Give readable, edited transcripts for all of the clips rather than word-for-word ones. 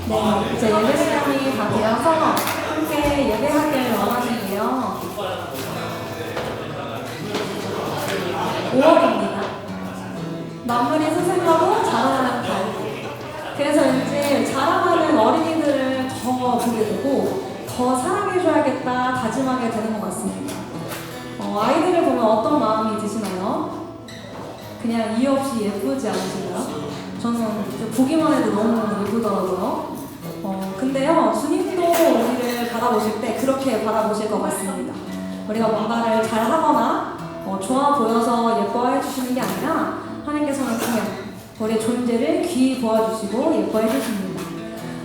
네, 이제 예배 시간이 다 되어서 함께 예배하길 원하는데요. 5월입니다. 만물이 생생하고 자라나는 달. 그래서 왠지 자라나는 어린이들을 더 보게 되고 더 사랑해줘야겠다 다짐하게 되는 것 같습니다. 아이들을 보면 어떤 마음이 드시나요? 그냥 이유 없이 예쁘지 않으신가요? 저는 보기만 해도 너무 예쁘더라고요. 근데요, 주님도 우리를 바라보실 때 그렇게 바라보실 것 같습니다. 우리가 뭔가를 잘 하거나 좋아 보여서 예뻐해 주시는 게 아니라 하나님께서는 그냥 우리의 존재를 귀히 보아주시고 예뻐해 주십니다.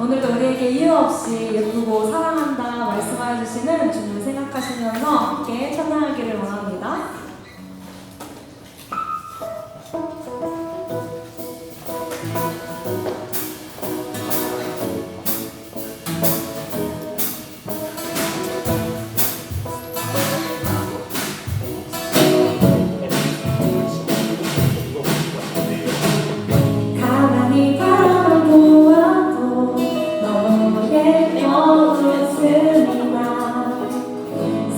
오늘도 우리에게 이유 없이 예쁘고 사랑한다 말씀하여 주시는 주님을 생각하시면서 함께 찬양하기를 원합니다.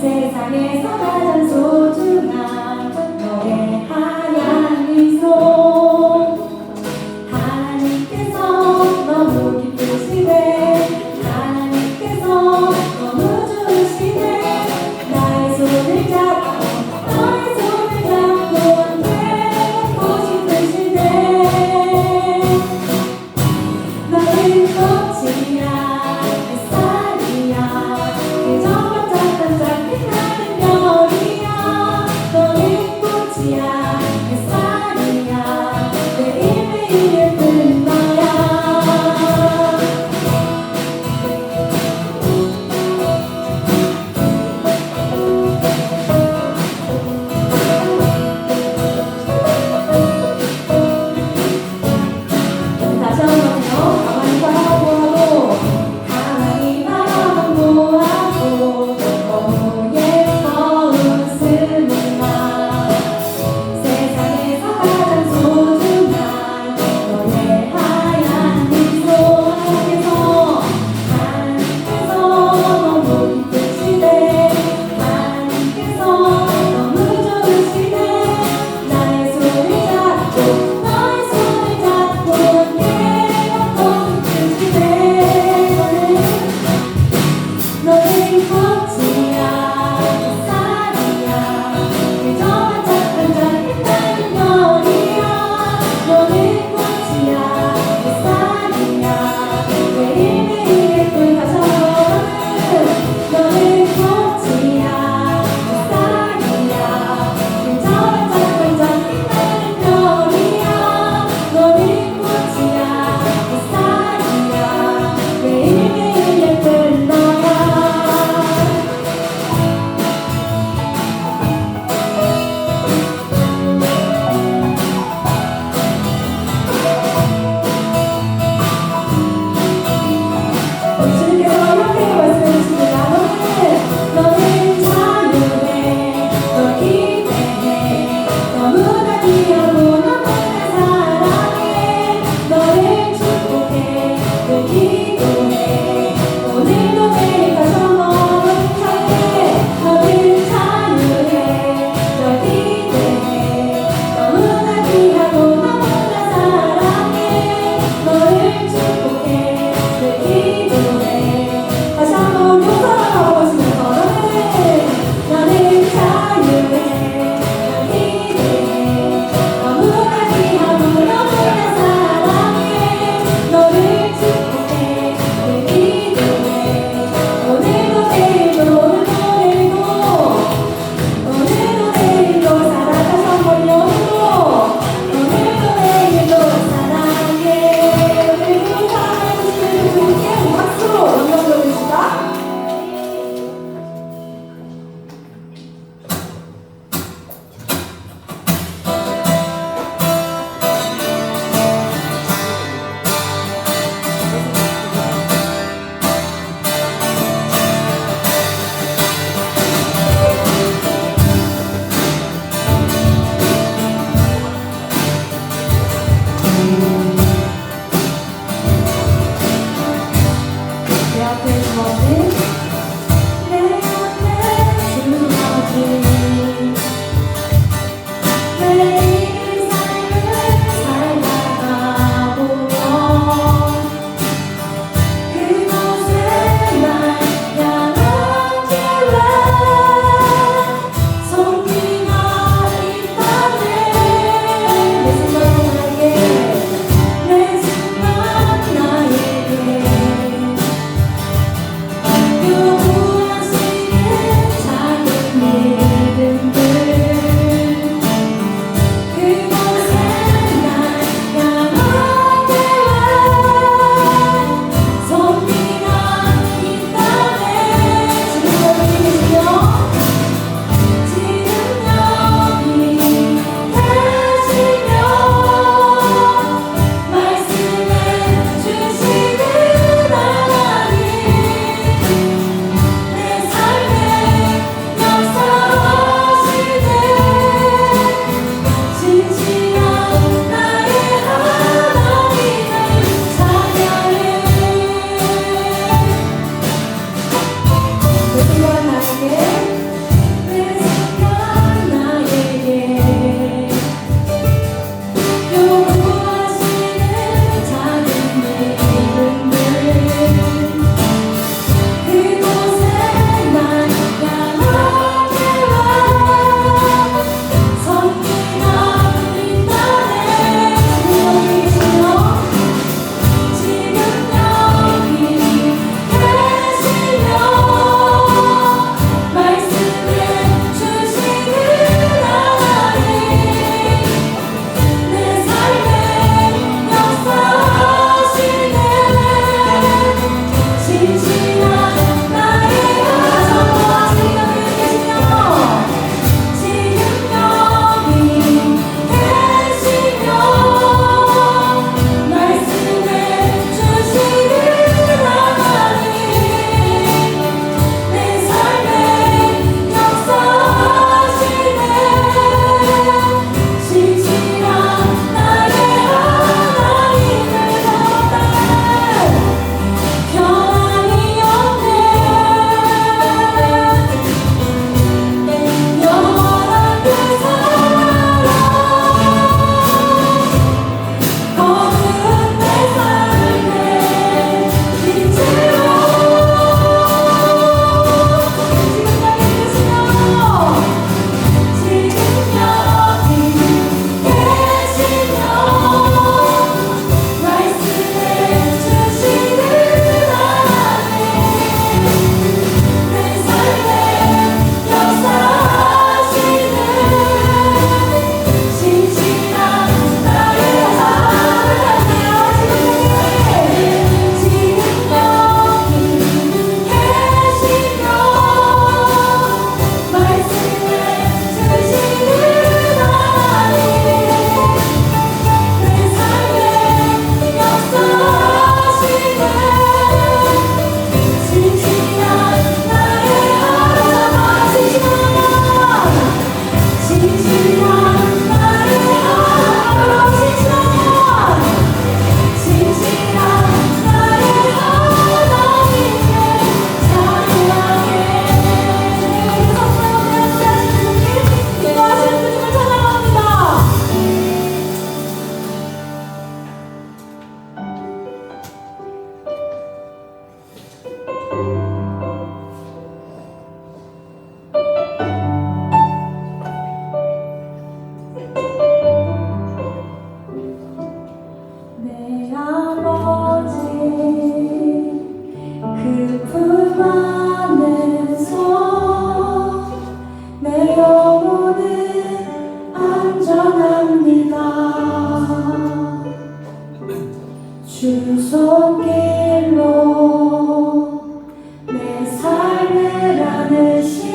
세상에서 가장 소중한 품 안에서 내 영혼은 안전합니다. 주 손길로 내 삶을 안으시니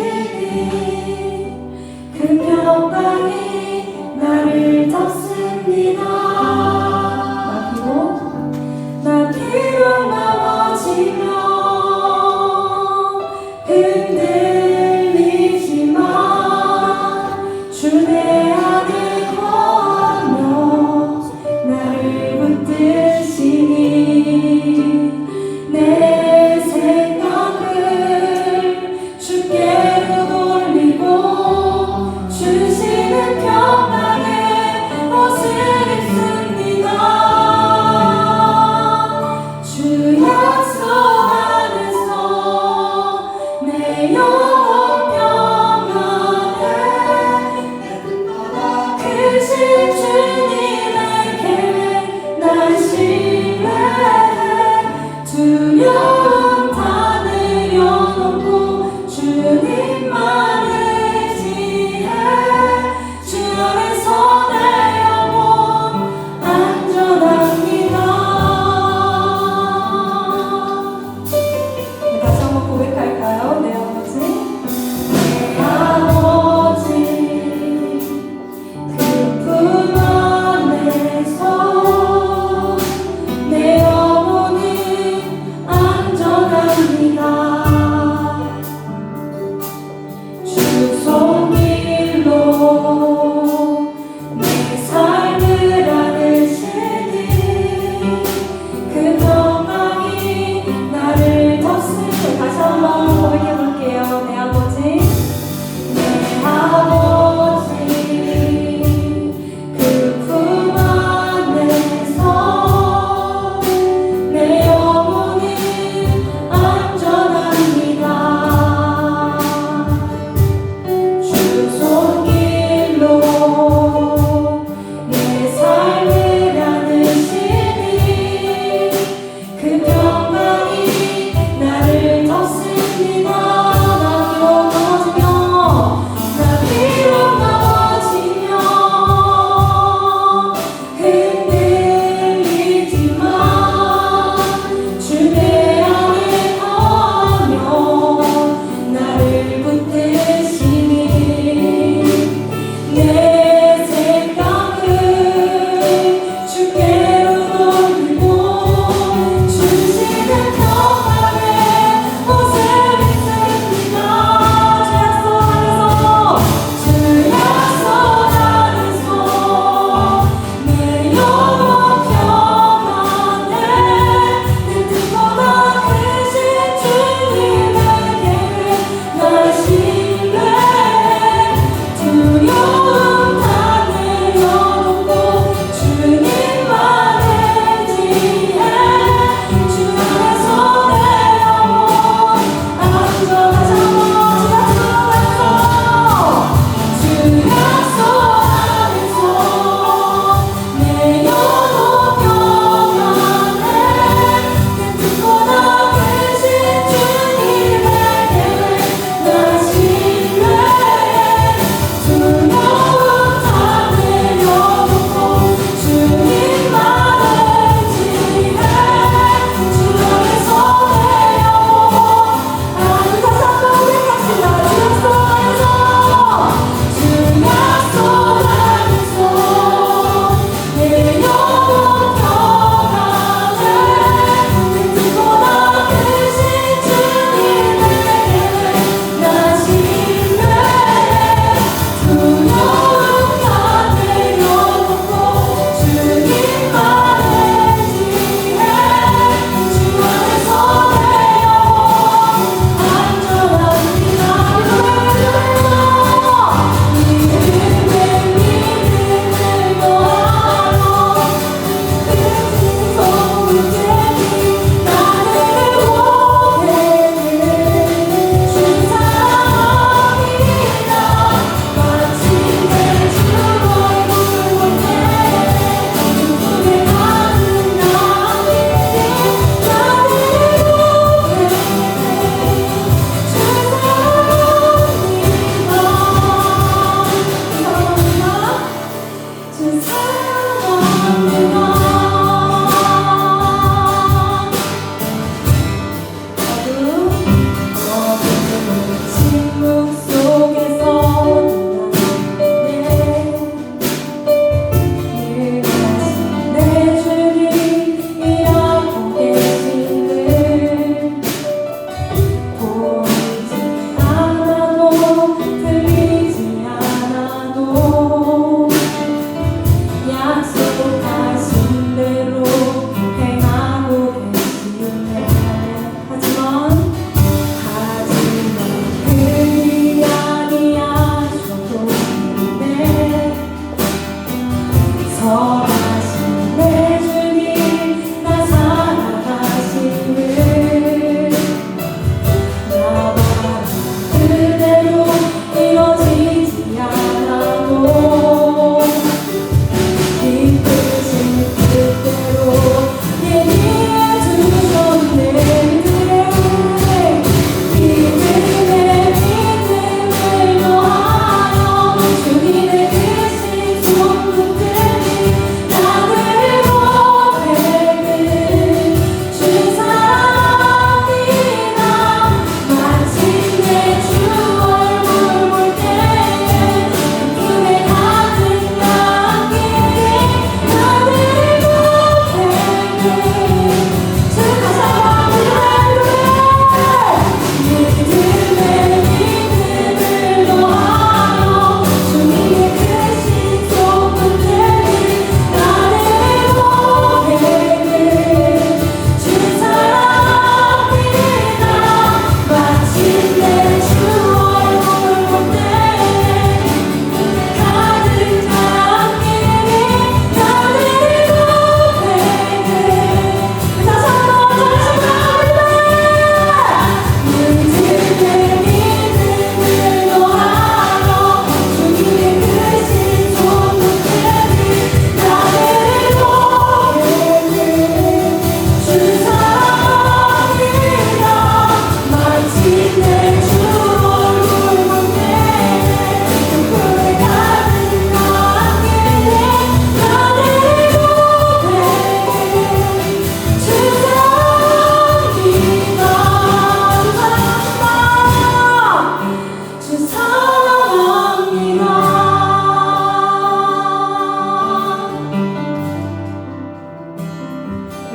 그 평강이 나를 덮습니다. 나 비록 넘어지며 흔들리지만 주 내 안에 거하며 나를 붙드시니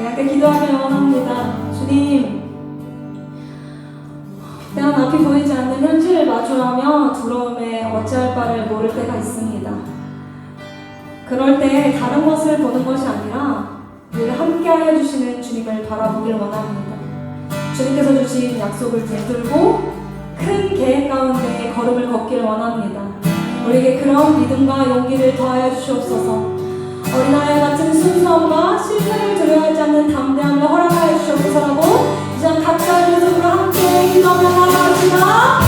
함께 기도하길 원합니다. 주님, 내 앞이 보이지 않는 현실을 마주하며 두려움에 어찌할 바를 모를 때가 있습니다. 그럴 때 다른 것을 보는 것이 아니라 늘 함께하여 주시는 주님을 바라보길 원합니다. 주님께서 주신 약속을 붙들고 큰 계획 가운데 걸음을 걷기를 원합니다. 우리에게 그런 믿음과 용기를 더하여 주시옵소서. 어린아이 같은 순수함과 실패를 두려워하지 않는 담대함을 허락하여 주시옵소서라고 이제 각자의 모습으로 함께 기도하며 나아갑시다.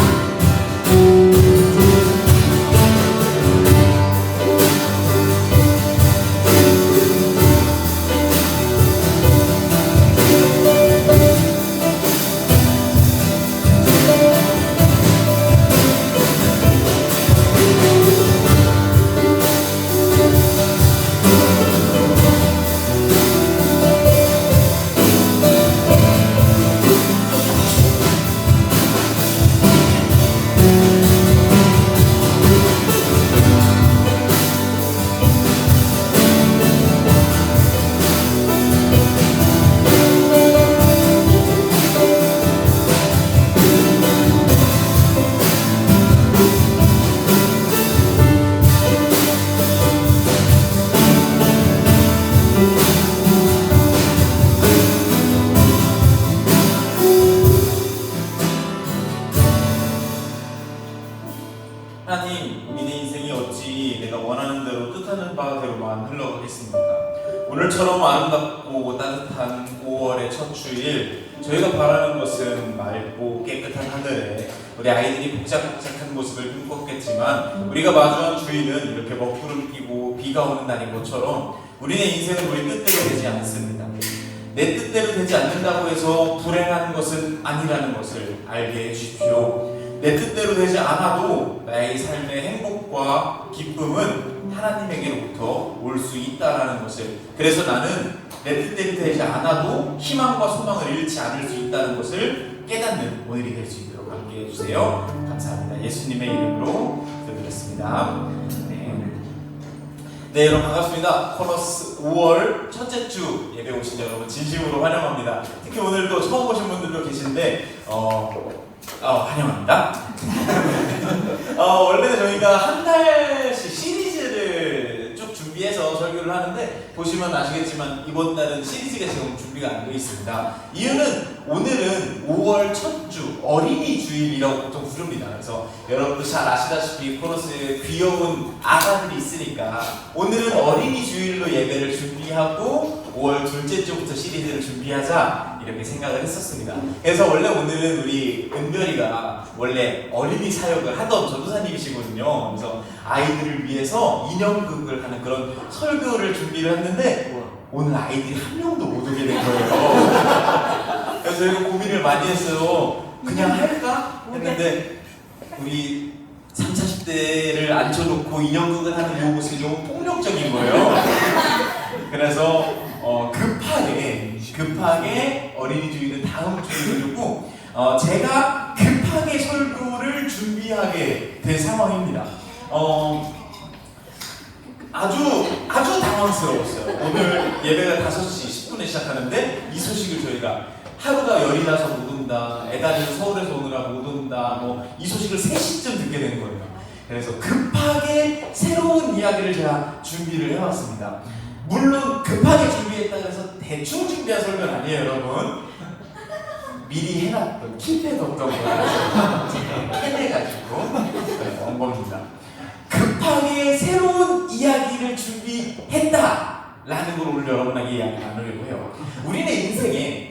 하나님, 우리의 인생이 어찌 내가 원하는 대로 뜻하는 바대로만 흘러가겠습니까? 오늘처럼 아름답고 따뜻한 5월의 첫 주일, 저희가 바라는 것은 맑고 깨끗한 하늘에 우리 아이들이 복작복작한 모습을 꿈꿨겠지만, 우리가 마주한 주일은 이렇게 먹구름 끼고 비가 오는 날인 것처럼 우리의 인생은 우리 뜻대로 되지 않습니다. 내 뜻대로 되지 않는다고 해서 불행한 것은 아니라는 것을 알게 해주십시오. 내 뜻대로 되지 않아도 나의 삶의 행복과 기쁨은 하나님에게로부터 올 수 있다라는 것을, 그래서 나는 내 뜻대로 되지 않아도 희망과 소망을 잃지 않을 수 있다는 것을 깨닫는 오늘이 될 수 있도록 함께 해주세요. 감사합니다. 예수님의 이름으로 기도드렸습니다. 네, 여러분 반갑습니다. 코너스 5월 첫째 주 예배 오신 여러분 진심으로 환영합니다. 특히 오늘도 처음 오신 분들도 계신데 환영합니다. 원래는 저희가 한 달씩 시리즈를 쭉 준비해서 설교를 하는데, 보시면 아시겠지만 이번 달은 시리즈가 지금 준비가 안 되어 있습니다. 이유는 오늘은 5월 첫 주 어린이 주일이라고 보통 부릅니다. 그래서 여러분도 잘 아시다시피 코너스에 귀여운 아가들이 있으니까 오늘은 어린이 주일로 예배를 준비하고 5월 둘째 주부터 시리즈를 준비하자 이렇게 생각을 했었습니다. 그래서 원래 오늘은 우리 은별이가 원래 어린이 사역을 하던 전도사님이시거든요. 그래서 아이들을 위해서 인형극을 하는 그런 설교를 준비를 했는데 오늘 아이들이 한 명도 못 오게 된 거예요. 그래서 저희가 고민을 많이 했어요. 그냥 할까? 했는데 우리 30, 40대를 앉혀놓고 인형극을 하는 이 모습이 너무 폭력적인 거예요. 그래서 급하게 어린이 주일은 다음 주에 두고 제가 급하게 설교를 준비하게 된 상황입니다. 아주 당황스러웠어요. 오늘 예배가 5시 10분에 시작하는데 이 소식을 저희가 하루가 열이 나서 못 온다, 애다는 서울에서 오느라 못 온다, 이 소식을 3시쯤 듣게 된 거예요. 그래서 급하게 새로운 이야기를 제가 준비를 해왔습니다. 물론 급하게 준비했다고 해서 대충 준비한 설교는 아니에요, 여러분. 미리 해놨던 킵해뒀던 거예요. 해내가지고 온 겁니다. 급하게 새로운 이야기를 준비했다라는 걸 오늘 여러분에게 이야기 나누려고 해요. 우리는 인생에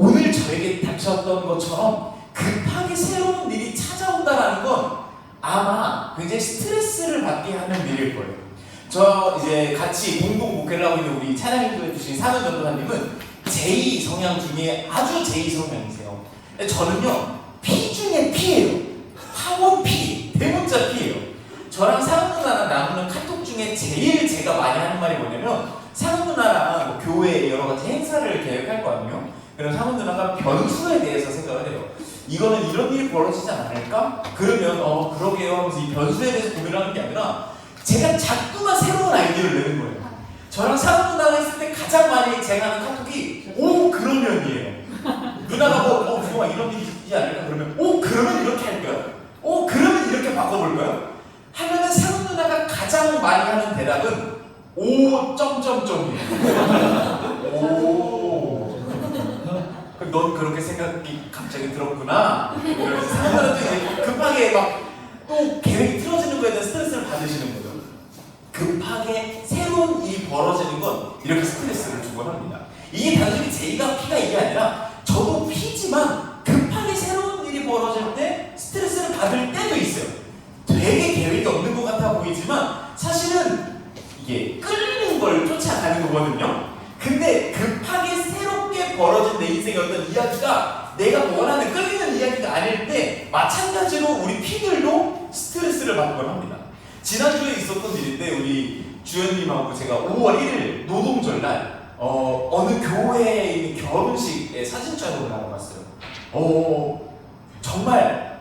오늘 저에게 닥쳤던 것처럼 급하게 새로운 일이 찾아온다라는 건 아마 굉장히 스트레스를 받게 하는 일일 거예요. 저 이제 같이 공동 목회를 하고 있는 우리 찬양인도해 주신 사는 전도사님은 제2 성향 중에 아주 제2 성향이세요. 저는요, P 중에 P예요. 황혼 P, 대문자 P예요. 저랑 사은 누나랑 나누는 카톡 중에 제일 제가 많이 하는 말이 뭐냐면, 사은 누나랑 교회에 여러 가지 행사를 계획할 거 아니에요. 그럼 사은 누나가 변수에 대해서 생각을 해요. 이거는 이런 일이 벌어지지 않을까? 그러면 그러게요 하면서 이 변수에 대해서 고민을 하는 게 아니라 제가 자꾸만 새로운 아이디어를 내는 거예요. 저랑 사은 누나가 있을 때 가장 많이 제가 하는 카톡이 이런 일이 있지 않을까? 그러면 그러면 이렇게 할까요? 그러면 이렇게 바꿔볼까요? 하면은 세훈 누나가 가장 많이 하는 대답은 오 점점점이에요. 오. 그럼 넌 그렇게 생각이 갑자기 들었구나. 이러면서 사람들은 이제 급하게 막 또 계획이 틀어지는 거에 대한 스트레스를 받으시는 거죠. 급하게 새로운 일이 벌어지는 건 이렇게 스트레스를 주곤 합니다. 이게 단순히 제가 피가 이게 아니라 저도 피지만 급하게 새로운 일이 벌어질 때 스트레스를 받을 때도 있어요. 되게 계획이 없는 것 같아 보이지만 사실은 이게 끌리는 걸 쫓아가는 거거든요. 근데 급하게 새롭게 벌어진 내 인생의 어떤 이야기가 내가 원하는 끌리는 이야기가 아닐 때 마찬가지로 우리 피들도 스트레스를 받곤 합니다. 지난주에 있었던 일인데 우리 주연님하고 제가 5월 1일 노동절 날 어느 교회에 있는 결혼식에 사진 촬영을 하러 갔어요. 정말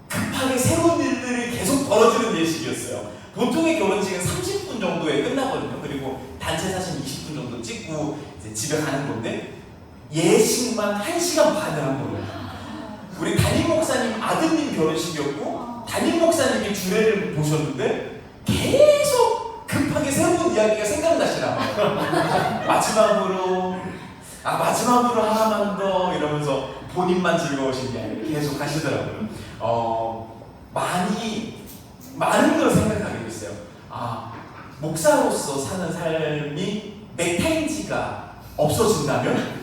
급하게 새로운 일들이 계속 벌어지는 예식이었어요. 보통의 결혼식은 30분 정도에 끝나거든요. 그리고 단체 사진 20분 정도 찍고 이제 집에 가는 건데 예식만 1시간 반을 한 거예요. 우리 담임 목사님 아드님 결혼식이었고 담임 목사님이 주례를 보셨는데 계속 급하게 새로운 이야기가 생각나시나 봐요. 마지막으로 하나만 더 이러면서 본인만 즐거우신 게 아니라 계속 하시더라고요. 많은 걸 생각하게 됐어요. 목사로서 사는 삶이 넥타이지가 없어진다면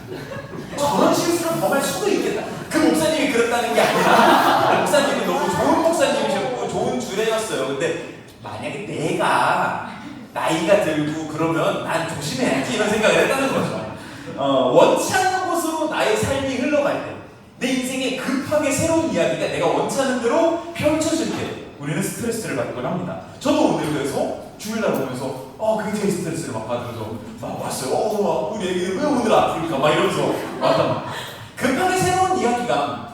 저런 실수를 범할 수도 있겠다. 그 목사님이 그랬다는 게 아니라 목사님이 너무 좋은 목사님이셨고 좋은 주례였어요. 근데 만약에 내가 나이가 들고 그러면 난 조심해야지 이런 생각을 했다는 거죠. 원치 않는 곳으로 나의 삶이 흘러갈 때 내 인생에 급하게 새로운 이야기가 내가 원치 않는 대로 펼쳐질 때 우리는 스트레스를 받곤 합니다. 저도 오늘 그래서 주일날 보면서 굉장히 스트레스를 막 받으면서 막 왔어요. 우리 애기들 왜 오늘 아플까? 막 이러면서 왔단 말이에요. 급하게 새로운 이야기가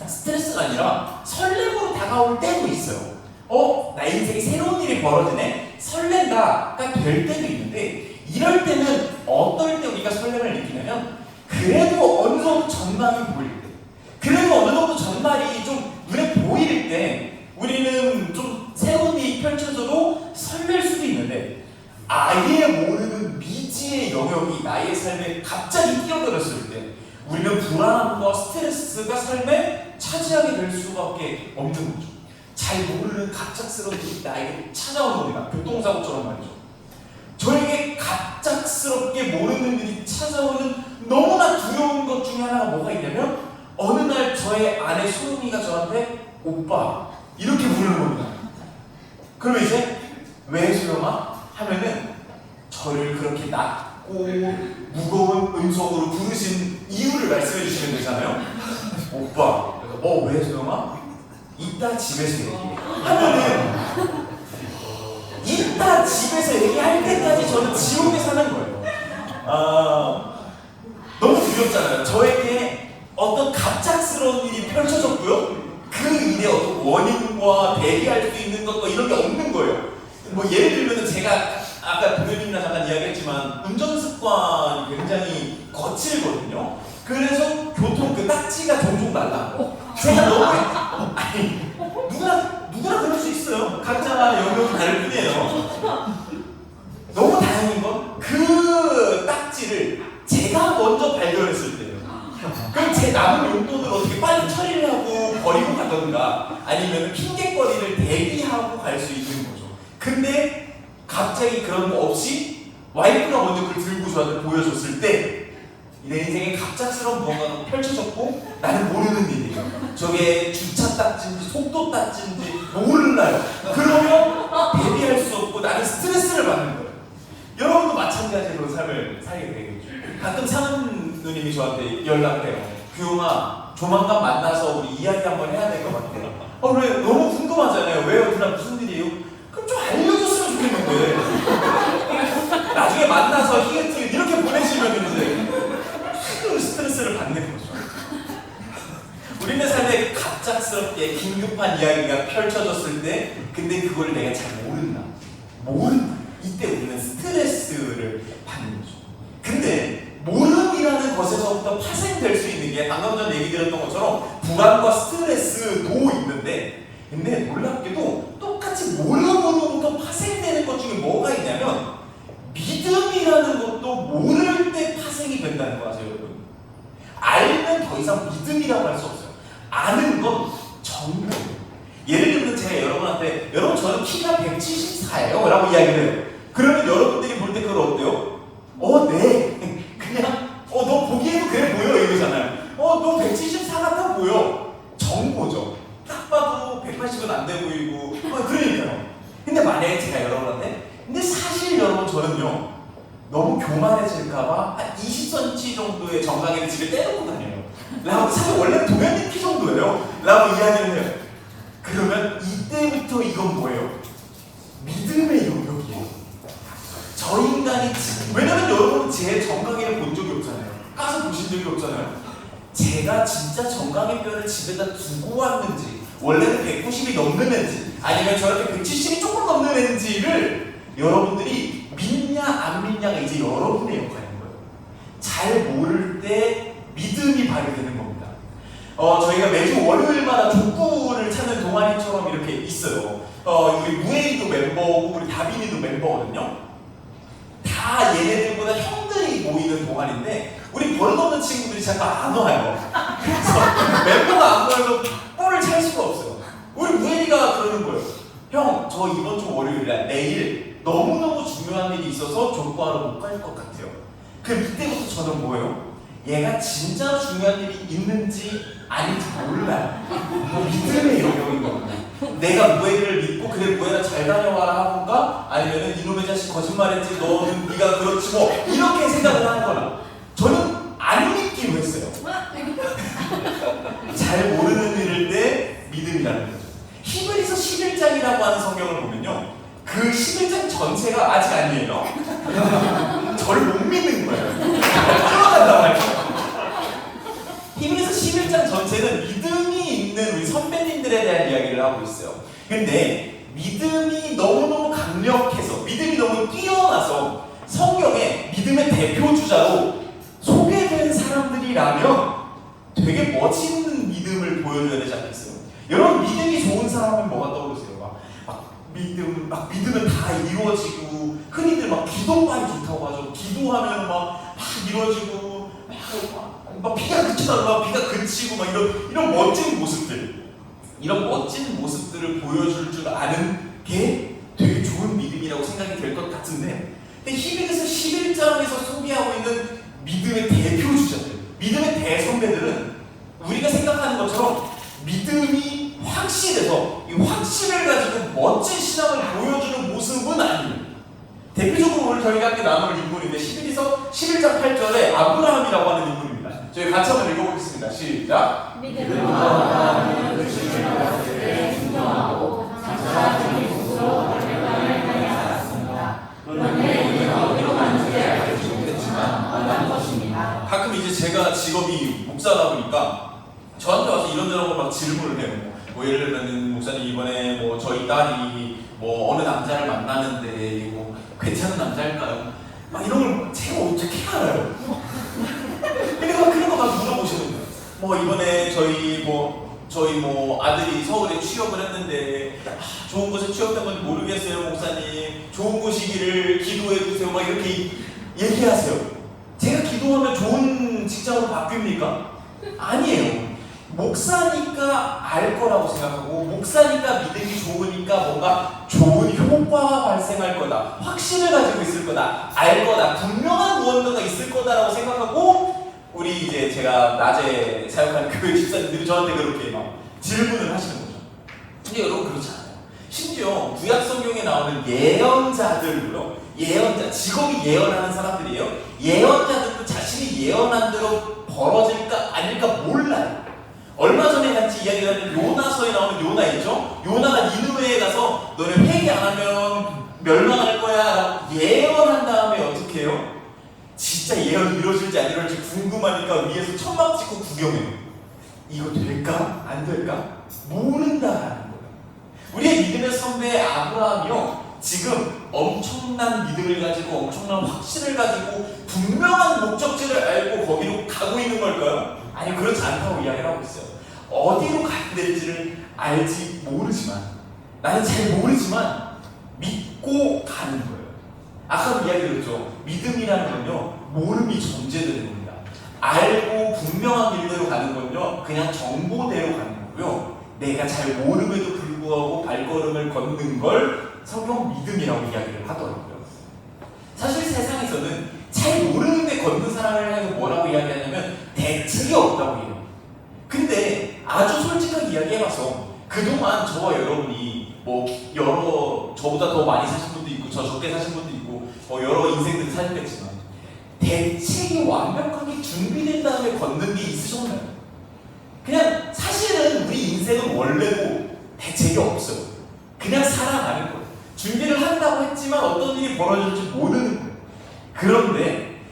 스트레스가 아니라 설렘으로 다가올 때도 있어요. 나의 인생에 새로운 일이 벌어지네? 설렌다가 될 때도 있는데 이럴 때는 어떨 때 우리가 설렘을 느끼냐면 그래도 어느 정도 전망이 보일 때 그래도 어느 정도 전말이 좀 눈에 보일 때 우리는 좀 새로운 일이 펼쳐져도 설렐 수도 있는데 아예 모르는 미지의 영역이 나의 삶에 갑자기 뛰어들었을 때 우리는 불안함과 스트레스가 삶에 차지하게 될 수밖에 없는 거죠. 잘 모르는 갑작스러운 일이 나에게 찾아오는 겁니다. 교통사고처럼 말이죠. 저에게 갑작스럽게 모르는 일이 찾아오는 너무나 두려운 것 중에 하나가 뭐가 있냐면 어느 날 저의 아내 소영이가 저한테 오빠 이렇게 부르는 겁니다. 그럼 이제 왜 소영아? 하면은 저를 그렇게 낮고 무거운 음성으로 부르신 이유를 말씀해 주시면 되잖아요. 오빠 왜 소영아? 이따 집에서 얘기해 하면은 이따 집에서 얘기할 때까지 저는 지옥에 사는 거예요. 너무 두렵잖아요. 저에게 어떤 갑작스러운 일이 펼쳐졌고요. 그 일의 어떤 원인과 대비할 수 있는 것과 이런 게 없는 거예요. 뭐 예를 들면 제가 아까 도현님이랑 잠깐 이야기했지만 운전 습관이 굉장히 거칠거든요. 그래서 교통 그 딱지가 종종 날라. 제가 너무 누구나 그럴 수 있어요. 각자 영역이 다를 뿐이에요. 너무 다행인 건 그 딱지를 제가 먼저 발견했을 때예요. 그럼 제 남은 용돈을 어떻게 빨리 처리를 하고 버리고 가던가 아니면 핑계거리를 대비하고 갈 수 있는 거죠. 근데 갑자기 그런 거 없이 와이프가 먼저 그걸 들고 저한테 보여줬을 때 내 인생에 갑작스러운 뭔가가 펼쳐졌고 나는 모르는 일이에요. 저게 주차 딱지인지 속도 딱지인지 몰라요. 그러면 대비할 수 없고 나는 스트레스를 받는 거예요. 여러분도 마찬가지로 삶을 살게 되겠죠. 가끔 사는 누님이 저한테 연락을 해요. 규용아 조만간 만나서 우리 이야기 한번 해야 될 것 같아요. 왜? 너무 궁금하잖아요. 왜요? 누나 무슨 일이에요? 그럼 좀 알려줬으면 좋겠는데 나중에 만나서 히읗히읗 이렇게 보내시면 이제 스트레스를 받는 거죠. 우리네 삶에 갑작스럽게 긴급한 이야기가 펼쳐졌을 때 근데 그걸 내가 잘 모른다. 이때 우리는 스트레스를 받는 거죠. 근데 모름이라는 것에서부터 파생될 수 있는 게 방금 전 얘기 드렸던 것처럼 불안과 스트레스도 있는데, 근데 놀랍게도 똑같이 모름으로부터 파생되는 것 중에 뭐가 있냐면 믿음이라는 것도 모를 때 파생이 된다는 거 아세요, 여러분? 알면 더 이상 믿음이라고 할 수 없어요. 아는 건 정보예요. 예를 들면 제가 여러분한테 여러분 저는 키가 174예요 라고 이야기를 해요. 그러면 여러분들이 볼 때 그걸 어때요? 네. 그냥 너 보기에도 그래 보여 이러잖아요. 너 174 같아 보여. 정보죠. 딱 봐도 180은 안 돼 보이고 그러니까요. 근데 만약에 제가 여러분한테 근데 사실 여러분 저는요 너무 교만해질까봐 한 20cm 정도의 정강이를 집에 떼놓고 다녀요 라고 사실 원래 도현님 키 정도예요 라고 이야기를 해요. 그러면 이때부터 이건 뭐예요? 믿음의 영역이에요. 저 인간이 왜냐면 여러분은 제 정강이를 본 적이 없잖아요. 까서 보신 적이 없잖아요. 제가 진짜 정강이 뼈를 집에다 두고 왔는지 원래는 190이 넘는 애인지 아니면 저렇게 170이 조금 넘는 애인지를 여러분들이 믿냐 안 믿냐가 이제 여러분의 역할인 거예요. 잘 모를 때 믿음이 발휘되는 겁니다. 저희가 매주 월요일마다 족구를 찾는 동아리처럼 이렇게 있어요. 우리 무에이도 멤버고 우리 다빈이도 멤버거든요. 다 얘네들보다 형들이 모이는 동아리인데 우리 버릇없는 친구들이 자꾸 안 와요. 그래서 멤버가 안 모여서 볼을 찰 수가 없어요. 우리 무에이가 그러는 거예요. 형, 저 이번 주 월요일날 내일 너무너무 중요한 일이 있어서 족구하러 못 갈 것 같아요. 그럼 이때부터 저는 뭐예요? 얘가 진짜 중요한 일이 있는지 아닌지 몰라요. 믿음의 영역인 겁니다. 내가 무에이를 믿고 그래 무에이가 잘 다녀와라 하던가 아니면은 이놈의 자식 거짓말했지 너는 네가 그렇지 뭐 이렇게 생각을 하거나 저는 안 믿기로 했어요. 잘 모르는 일일 때 믿음이라는 거죠. 히브리서 11장이라고 하는 성경을 보면요 그 11장 전체가 아직 아니에요. 저를 못 믿는 거예요. 끌어간단 말이에요. 히브리서 11장 전체는 믿음이 있는 우리 선배님들에 대한 이야기를 하고 있어요. 근데 믿음이 너무너무 강력해서 믿음이 너무 뛰어나서 성경에 믿음의 대표주자로 소개된 사람들이라면 되게 멋있는 믿음을 보여줘야 되지 않겠어요? 여러분 믿음이 좋은 사람은 뭐가 떠오르세요? 막 믿으면 다 이루어지고 흔히들 막 기도빨이 좋다고 하죠. 기도하면 막 이루어지고 막 비가 그치다 막 비가 그치고 막 이런 멋진 모습들 이런 멋진 모습들을 보여줄 줄 아는 게 되게 좋은 믿음이라고 생각이 될 것 같은데 근데 히브리서 11장에서 소개하고 있는 믿음의 대표주자들 믿음의 대선배들은 우리가 생각하는 것처럼 믿음이 확실해서 이 확신을 가지고 멋진 신앙을 보여주는 모습은 아니에요. 대표적으로 오늘 저희가 함께 나눌 인물인데 히브리서 11장 8절에 아브라함이라고 하는 인물입니다. 저희 같이 한번 읽어보겠습니다. 시작. 믿음으로 아브라함은 주님의 말씀에 순종하고 장차 자기 몸으로 열매를 많이 알았습니다. 그런데 이는 어디로 가는지 알지 못했지만 만난 것입니다. 가끔 이제 제가 직업이 목사다 보니까 저한테 와서 이런저런 걸 막 질문을 해요. 뭐 예를 들면 목사님 이번에 뭐 저희 딸이 뭐 어느 남자를 만나는데 뭐 괜찮은 남자일까요? 막 이런 걸 제가 어떻게 알아요? 근데 막 그런 거 막 물어보시는 거예요. 뭐 이번에 저희 뭐 아들이 서울에 취업을 했는데 좋은 곳에 취업된 건지 모르겠어요 목사님. 좋은 곳이기를 기도해 주세요. 막 이렇게 얘기하세요. 제가 기도하면 좋은 직장으로 바뀝니까? 아니에요. 목사니까 알 거라고 생각하고 목사니까 믿음이 좋으니까 뭔가 좋은 효과가 발생할 거다. 확신을 가지고 있을 거다. 알 거다. 분명한 무언가가 있을 거다라고 생각하고 우리 이제 제가 낮에 사역하는 교회 집사님들이 저한테 그렇게 막 질문을 하시는 거죠. 근데 여러분 그렇지 않아요. 심지어 구약 성경에 나오는 예언자들도요. 예언자, 직업이 예언하는 사람들이에요. 예언자들도 자신이 예언한 대로 벌어질까 아닐까 몰라요. 얼마 전에 같이 이야기를 하는 요나서에 나오는 요나 있죠? 요나가 니느웨에 가서 너네 회개 안 하면 멸망할 거야 예언한 다음에 어떻게 해요? 진짜 예언이 이루어질지 안 이루어질지 궁금하니까 위에서 천막 찍고 구경해요. 이거 될까? 안 될까? 모른다라는 거예요. 우리의 믿음의 선배 아브라함이요 지금 엄청난 믿음을 가지고 엄청난 확신을 가지고 분명한 목적지를 알고 거기로 가고 있는 걸까요? 아니 그렇지 않다고 이야기를 하고 있어요. 어디로 가야 될지를 알지 모르지만, 나는 잘 모르지만 믿고 가는 거예요. 아까도 이야기 드렸죠. 믿음이라는 건요, 모름이 전제되는 겁니다. 알고 분명한 길대로 가는 건요, 그냥 정보대로 가는 거고요. 내가 잘 모름에도 불구하고 발걸음을 걷는 걸 성경 믿음이라고 이야기를 하더라고요. 사실 세상에서는 잘 모르는데 걷는 사람을 향해서 뭐라고 이야기하냐면 대책이 없다고 해요. 근데 아주 솔직하게 이야기해봐서 그동안 저와 여러분이 뭐 여러 저보다 더 많이 사신 분도 있고 저 적게 사신 분도 있고 여러 인생들을 살겠지만 대책이 완벽하게 준비된 다음에 걷는 게 있으셨나요? 그냥 사실은 우리 인생은 원래도 대책이 없어요. 그냥 살아가는 거예요. 준비를 한다고 했지만 어떤 일이 벌어질지 모르는 거예요. 그런데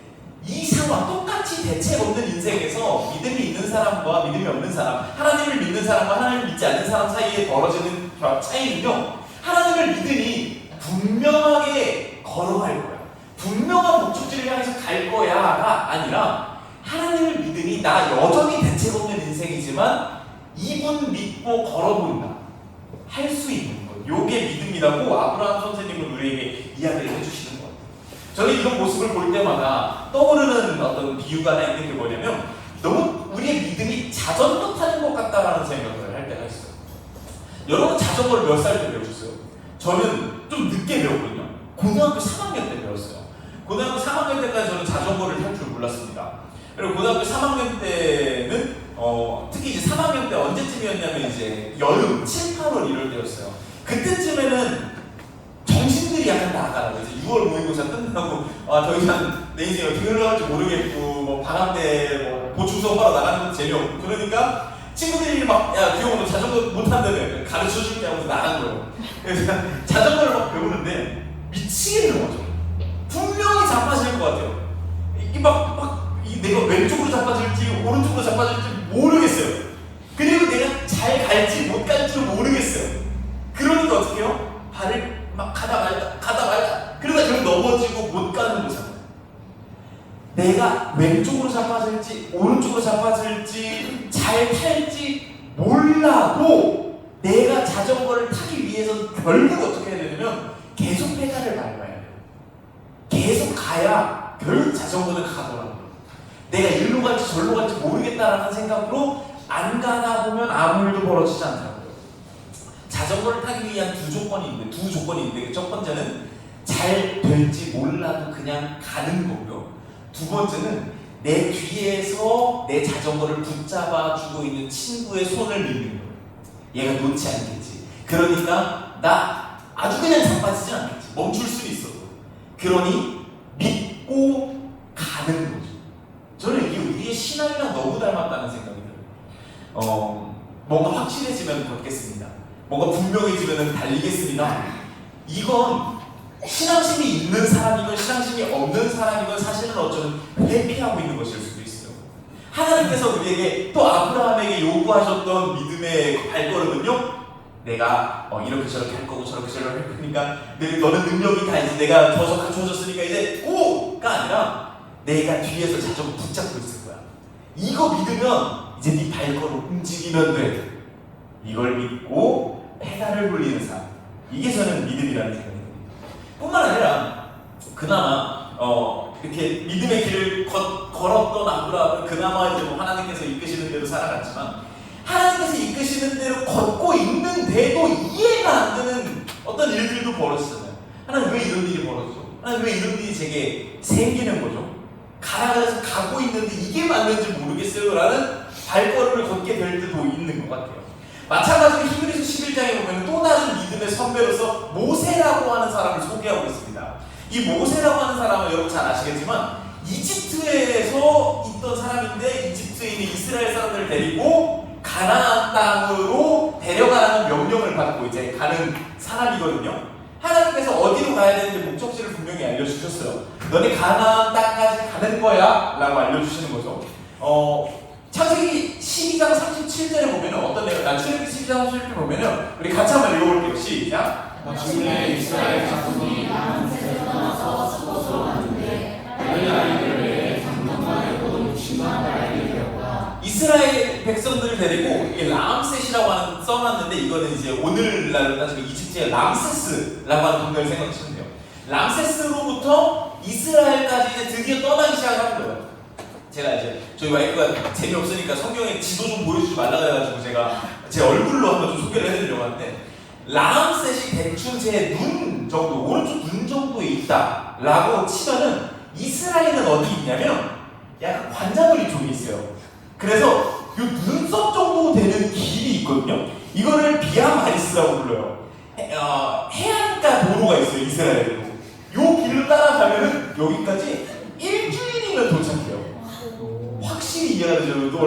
이 상황, 똑같이 대책 없는 인생에서 믿음이 있는 사람과 믿음이 없는 사람, 하나님을 믿는 사람과 하나님을 믿지 않는 사람 사이에 벌어지는 차이는요, 하나님을 믿으니 분명하게 걸어갈 거야. 분명한 목적지를 향해서 갈 거야가 아니라 하나님을 믿으니 나 여전히 대책 없는 인생이지만 이분 믿고 걸어본다. 할 수 있는 것. 요게 믿음이라고 아브라함 선생님은 우리에게 이야기를 해주시는 것 같아요. 저는 이런 모습을 볼 때마다 떠오르는 어떤 비유가 하나 있는 게 뭐냐면 너무 우리의 믿음이 자전거 타는 것 같다라는 생각을 할 때가 있어요. 여러분 자전거를 몇 살 때 배우셨어요? 저는 좀 늦게 배웠거든요. 고등학교 3학년 때 배웠어요. 고등학교 3학년 때까지 저는 자전거를 탈 줄 몰랐습니다. 그리고 고등학교 3학년 때는 특히 이제 3학년 때 언제쯤이었냐면 이제 여름 7, 8월 이럴 때였어요. 그때쯤에는 정신들이 약간 나가라고 이제 6월 모의고사 끝나고 더 이상 내 인생이 어떻게 흘러갈지 모르겠고 뭐 방학 때 뭐 보충 수업하러 나가는 건 재미없고 그러니까 친구들이 막 야 기영아 너 자전거 못한다며 가르쳐줄게 하면서 나간 거예요. 그래서 자전거를 막 배우는데 미치겠는 거죠. 분명히 자빠질 것 같아요. 이게 내가 왼쪽으로 자빠질지 오른쪽으로 자빠질지 모르겠어요. 그리고 내가 잘 갈지 못 갈지 모르겠어요. 그러니까 어떻게 해요? 발을 막 가다 말다 그러다 결국 넘어지고 못 가는 거잖아요. 내가 왼쪽으로 자빠질지 오른쪽으로 자빠질지 잘 탈지 몰라도 내가 자전거를 타기 위해서 결국 어떻게 해야 되냐면 계속 페달을 밟아야 돼요. 계속 가야 결국 자전거는 가더라고요. 내가 일로 갈지 절로 갈지 모르겠다라는 생각으로 안 가다 보면 아무 일도 벌어지지 않더라고요. 자전거를 타기 위한 두 조건이 있는데 첫 번째는 잘 될지 몰라도 그냥 가는 거고요. 두 번째는 내 뒤에서 내 자전거를 붙잡아 주고 있는 친구의 손을 믿는 거예요. 얘가 놓지 않겠지. 그러니까 나 아주 그냥 자빠지지 않겠지. 멈출 수는 있어도. 그러니 믿고 가는 거죠. 저는 이게 우리의 신앙이랑 너무 닮았다는 생각이 들어요. 뭔가 확실해지면 걷겠습니다. 뭔가 분명해지면 달리겠습니다. 이건 신앙심이 있는 사람이건 신앙심이 없는 사람이건 사실은 어쩌면 회피하고 있는 것일 수도 있어요. 하나님께서 우리에게 또 아브라함에게 요구하셨던 믿음의 발걸음은요, 내가 이렇게 저렇게 할 거고 저렇게 저렇게 할 거니까 너는 능력이 다 이제 내가 더 갖춰줬으니까 이제 고가 아니라 내가 뒤에서 자전거 붙잡고 있을 거야. 이거 믿으면 이제 네 발걸음 움직이면 돼. 이걸 믿고 페달을 돌리는 삶. 이게 저는 믿음이라는 생각이 듭니다. 뿐만 아니라 그나마 이렇게 믿음의 길을 걸었던 아브라함은 그나마 이제 뭐 하나님께서 이끄시는 대로 살아갔지만 하나님께서 이끄시는 대로 걷고 있는데도 이해가 안 되는 어떤 일들도 벌어지잖아요. 하나님 왜 이런 일이 벌어지죠? 하나님 왜 이런 일이 제게 생기는 거죠? 가라 그래서 가고 있는데 이게 맞는지 모르겠어요 라는 발걸음을 걷게 될 때도 있는 것 같아요. 마찬가지로 히브리서 11장에 보면 또 다른 믿음의 선배로서 모세라고 하는 사람을 소개하고 있습니다. 이 모세라고 하는 사람은 여러분 잘 아시겠지만 이집트에서 있던 사람인데 이집트에 있는 이스라엘 사람들을 데리고 가나안 땅으로 데려가라는 명령을 받고 이제 가는 사람이거든요. 하나님께서 어디로 가야 되는지 목적지를 분명히 알려주셨어요. 너네 가나안 땅까지 가는 거야 라고 알려주시는 거죠. 창세기 12장 37절에 보면은 어떤 내용, 출애굽기 12장 37절에 보면은 우리 같이 한번 읽어볼게요. 시작. 마침내 이스라엘 자손이 남새에서 떠나서 스곳으로 갔는데 너희 아이들 외에 장정만의 곧 60만 아이를 되었다. 이스라엘 백성들을 데리고 이게 람셋이라고 하는 써놨는데 이거는 이제 오늘날로 따지면 이집트의 람세스라고 하는 동네를 생각하시면 돼요. 람세스로부터 이스라엘까지 이제 드디어 떠나기 시작하는 거예요. 제가 이제 저희 와이프가 재미없으니까 성경에 지도 좀 보여주지 말라 그래가지고 제가 제 얼굴로 한번 좀 소개를 해드리려고 하는데 람셋이 대충 제 눈 정도, 오른쪽 눈 정도에 있다라고 치면은 이스라엘은 어디 있냐면 약간 관자놀이 쪽에 있어요. 그래서 이 눈썹 정도 되는 길이 있거든요. 이거를 비아마리스라고 불러요. 해안가 도로가 있어요, 이스라엘에도. 이 길을 따라가면은 여기까지 일주일이면 도착해요. 확실히 이해가 되죠. 또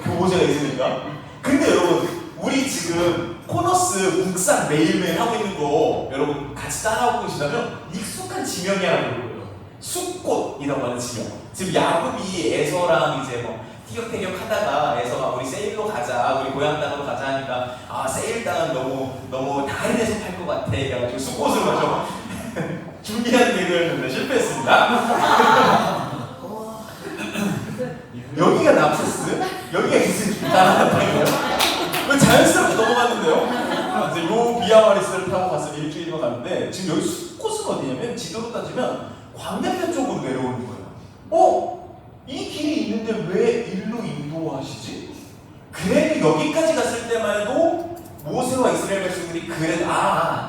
교보제가 있으니까. 근데 여러분, 우리 지금 코너스 묵상 매일매일 하고 있는 거 여러분 같이 따라오고 계시다면 익숙한 지명이 하나 보여요. 숫꽃이라고 하는 지명. 지금 야곱이 에서랑 이제 뭐 티격태격 하다가 에서가 우리 세일로 가자, 우리 고향 땅으로 가자 하니까 아 세일 땅은 너무 다른 데서 팔 것 같아. 그래가지고 숫꽃을 마저 준비한 계획이었는데 실패했습니다. 여기가 납세스, 여기가 기스입니다. 왜 자연스럽게 넘어갔는데요? 이제 요 비아마리스를 타고 갔으면 일주일이면 갔는데 지금 여기 숫꽃은 어디냐면 지도로 따지면 광야편 쪽으로 내려오는 거예요. 이 길이 있는데 왜 일로 인도하시지? 그래도 여기까지 갔을 때만 해도 모세와 이스라엘 백성들이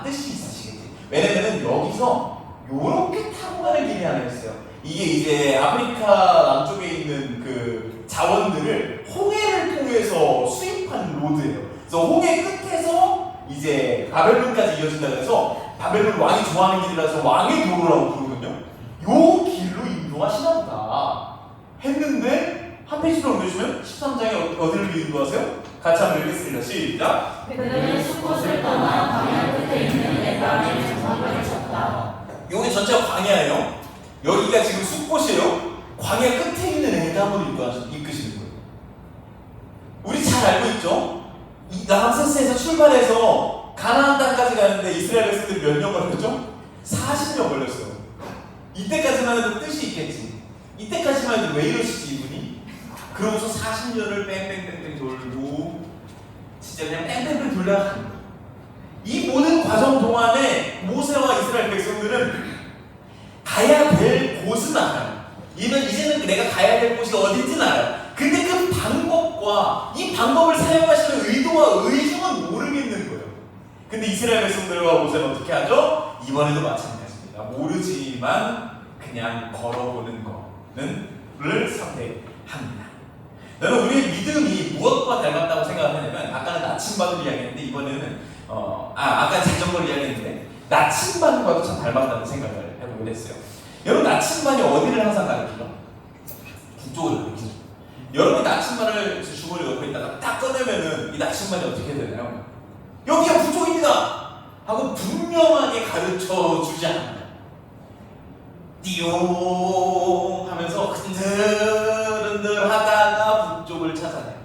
뜻이 있으시겠지. 왜냐면은 여기서 요렇게 타고 가는 길이 하나 있어요. 이게 이제 아프리카 남쪽에 있는 그 자원들을 홍해를 통해서 수입한 로드예요. 그래서 홍해 끝에서 이제 바벨론까지 이어진다 그래서 바벨론 왕이 좋아하는 길이라서 왕의 도로라고 부르거든요. 요 길로 인도하시나 보다 했는데 한 페이지로 옮겨주시면 13장에 어디를 인도하세요? 같이 한번 읽겠습니다. 시작! 그들은 숫꽃을 떠나 광야 끝에 있는 에브라임의 정상을 쳤다. 여기 전체가 광야예요. 여기가 지금 숫꽃이에요. 광야 끝에 있는 에담을 이끄시는 거예요. 우리 잘 알고 있죠? 이 람세스에서 출발해서 가나안 땅까지 가는데 이스라엘 백성들이 몇 년 걸렸죠? 40년 걸렸어요. 이때까지만 해도 뜻이 있겠지. 이때까지만 해도 왜 이러시지 이분이? 그러고서 40년을 뺑뺑뺑뺑 돌고 진짜 그냥 뺑뺑뺑 돌려가는 거예요. 이 모든 과정 동안에 모세와 이스라엘 백성들은 가야 될 곳은 알아요. 이제는 내가 가야 될 곳이 어딘지는 알아요. 근데 그 방법과 이 방법을 사용하시는 의도와 의중은 모르겠는 거예요. 근데 이스라엘 백성들과 모세는 어떻게 하죠? 이번에도 마찬가지입니다. 모르지만 그냥 걸어보는 거를 선택합니다. 저는 우리의 믿음이 무엇과 닮았다고 생각을 하냐면 아까는 나침반을 이야기했는데 이번에는 아까 자전거를 이야기했는데 나침반과도 참 닮았다는 생각을 해보게 됐어요. 여러분 나침반이 어디를 항상 가리키죠? 북쪽을 가리키죠. 여러분 나침반을 주머니에 넣고 있다가 딱 꺼내면은 이 나침반이 어떻게 되나요? 여기가 북쪽입니다! 하고 분명하게 가르쳐 주지 않아요. 띠용 하면서 흔들흔들 하다가 북쪽을 찾아내요.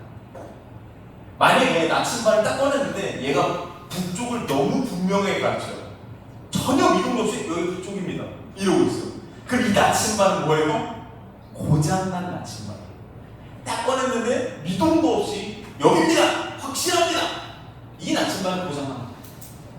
만약에 나침반을 딱 꺼냈는데 얘가 북쪽을 너무 분명하게 가르쳐요. 전혀 미동도 없이 여기 북쪽입니다. 이러고 있어요. 그럼 이 나침반은 뭐예요? 고장난 나침반. 딱 꺼냈는데 미동도 없이 여기입니다. 확실합니다. 이 나침반은 고장납니다.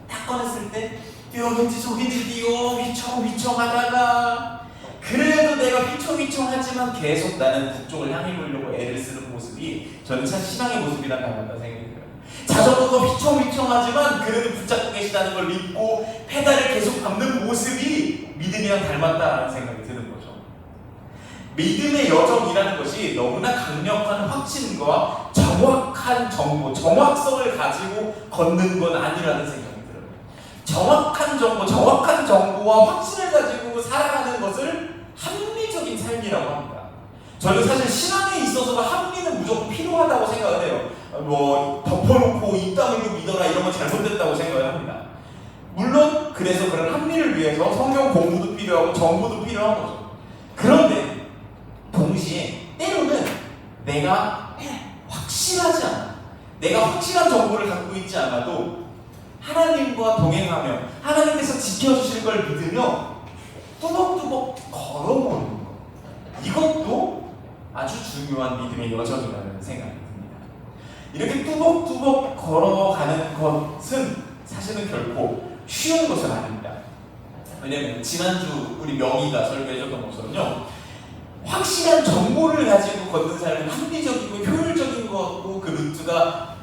딱 꺼냈을 때 여긴지 저긴지 휘청휘청 하다가 그래도 내가 휘청휘청하지만 계속 나는 북쪽을 향해 보려고 애를 쓰는 모습이 저는 참 신앙의 모습이란 닮았다 생각이 들어요. 자전거가 휘청휘청하지만 그래도 붙잡고 계시다는 걸 믿고 페달을 계속 밟는 모습이 믿음이랑 닮았다라는 생각이 드는 거죠. 믿음의 여정이라는 것이 너무나 강력한 확신과 정확한 정보, 정확성을 가지고 걷는 건 아니라는 생각이 들어요. 정확한 정보, 정확한 정보와 확신을 가지고 살아가는 것을 합리적인 삶이라고 합니다. 저는 사실 신앙에 있어서가 합리는 무조건 필요하다고 생각을 해요. 덮어놓고 입 다물고 믿어라 이런 건 잘못됐다고 생각을 합니다. 물론 그래서 그런 합리를 위해서 성경 공부도 필요하고 정보도 필요한 거죠. 그런데 동시에 때로는 내가 확실하지 않아, 내가 확실한 정보를 갖고 있지 않아도 하나님과 동행하며 하나님께서 지켜주실 걸 믿으며 뚜벅뚜벅 걸어보는 것, 이것도 아주 중요한 믿음의 여정이라는 생각이 듭니다. 이렇게 뚜벅뚜벅 걸어가는 것은 사실은 결코 쉬운 것은 아닙니다. 왜냐면 지난주 우리 명희가 설교해줬던 것처럼요, 확실한 정보를 가지고 걷는 삶은 합리적이고 효율적인 것 같고 그 루트가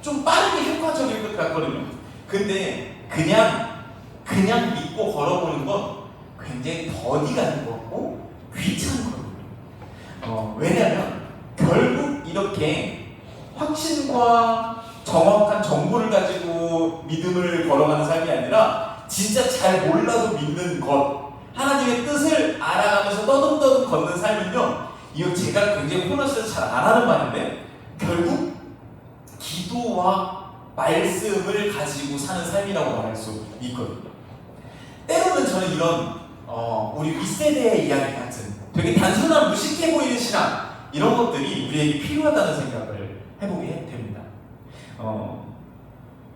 좀 빠르게 효과적일 것 같거든요. 근데 그냥 믿고 걸어보는 건 굉장히 더디 가는 것 같고 귀찮거든요. 왜냐면 결국 이렇게 확신과 정확한 정보를 가지고 믿음을 걸어가는 삶이 아니라 진짜 잘 몰라도 믿는 것, 하나님의 뜻을 알아가면서 떠듬떠듬 걷는 삶은요, 이거 제가 굉장히 혼합해서 잘 안 하는 말인데 결국 기도와 말씀을 가지고 사는 삶이라고 말할 수 있거든요. 때로는 저는 이런 우리 윗세대의 이야기 같은 되게 단순한 무식해 보이는 신앙, 이런 것들이 우리에게 필요하다는 생각을 해보게 됩니다.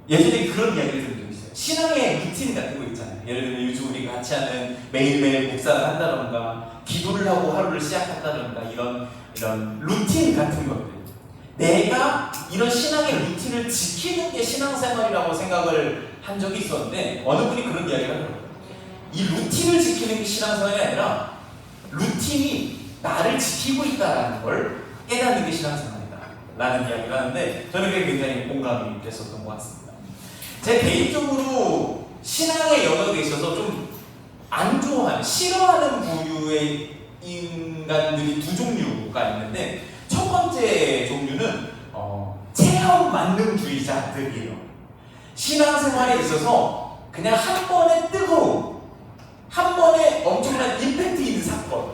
예전에 그런 이야기를 들은 적이 있어요. 신앙의 루틴 같은 거 있잖아요. 예를 들면 요즘 우리가 같이 하는 매일매일 묵상을 한다던가 기도를 하고 하루를 시작한다던가 이런 루틴 같은 것들, 내가 이런 신앙의 루틴을 지키는 게 신앙생활이라고 생각을 한 적이 있었는데 어느 분이 그런 이야기를 하더라고요. 이 루틴을 지키는 게 신앙생활이 아니라 루틴이 나를 지키고 있다는 걸 깨닫는 게 신앙생활이다 라는 이야기를 하는데 저는 그게 굉장히 공감이 됐었던 것 같습니다. 제 개인적으로 신앙의 영역에 있어서 좀 안 좋아하는, 싫어하는 부류의 인간들이 두 종류가 있는데, 첫 번째 종류는 체험 만능주의자들이에요. 신앙생활에 있어서 그냥 한 번에 뜨거운, 한 번에 엄청난 임팩트 있는 사건,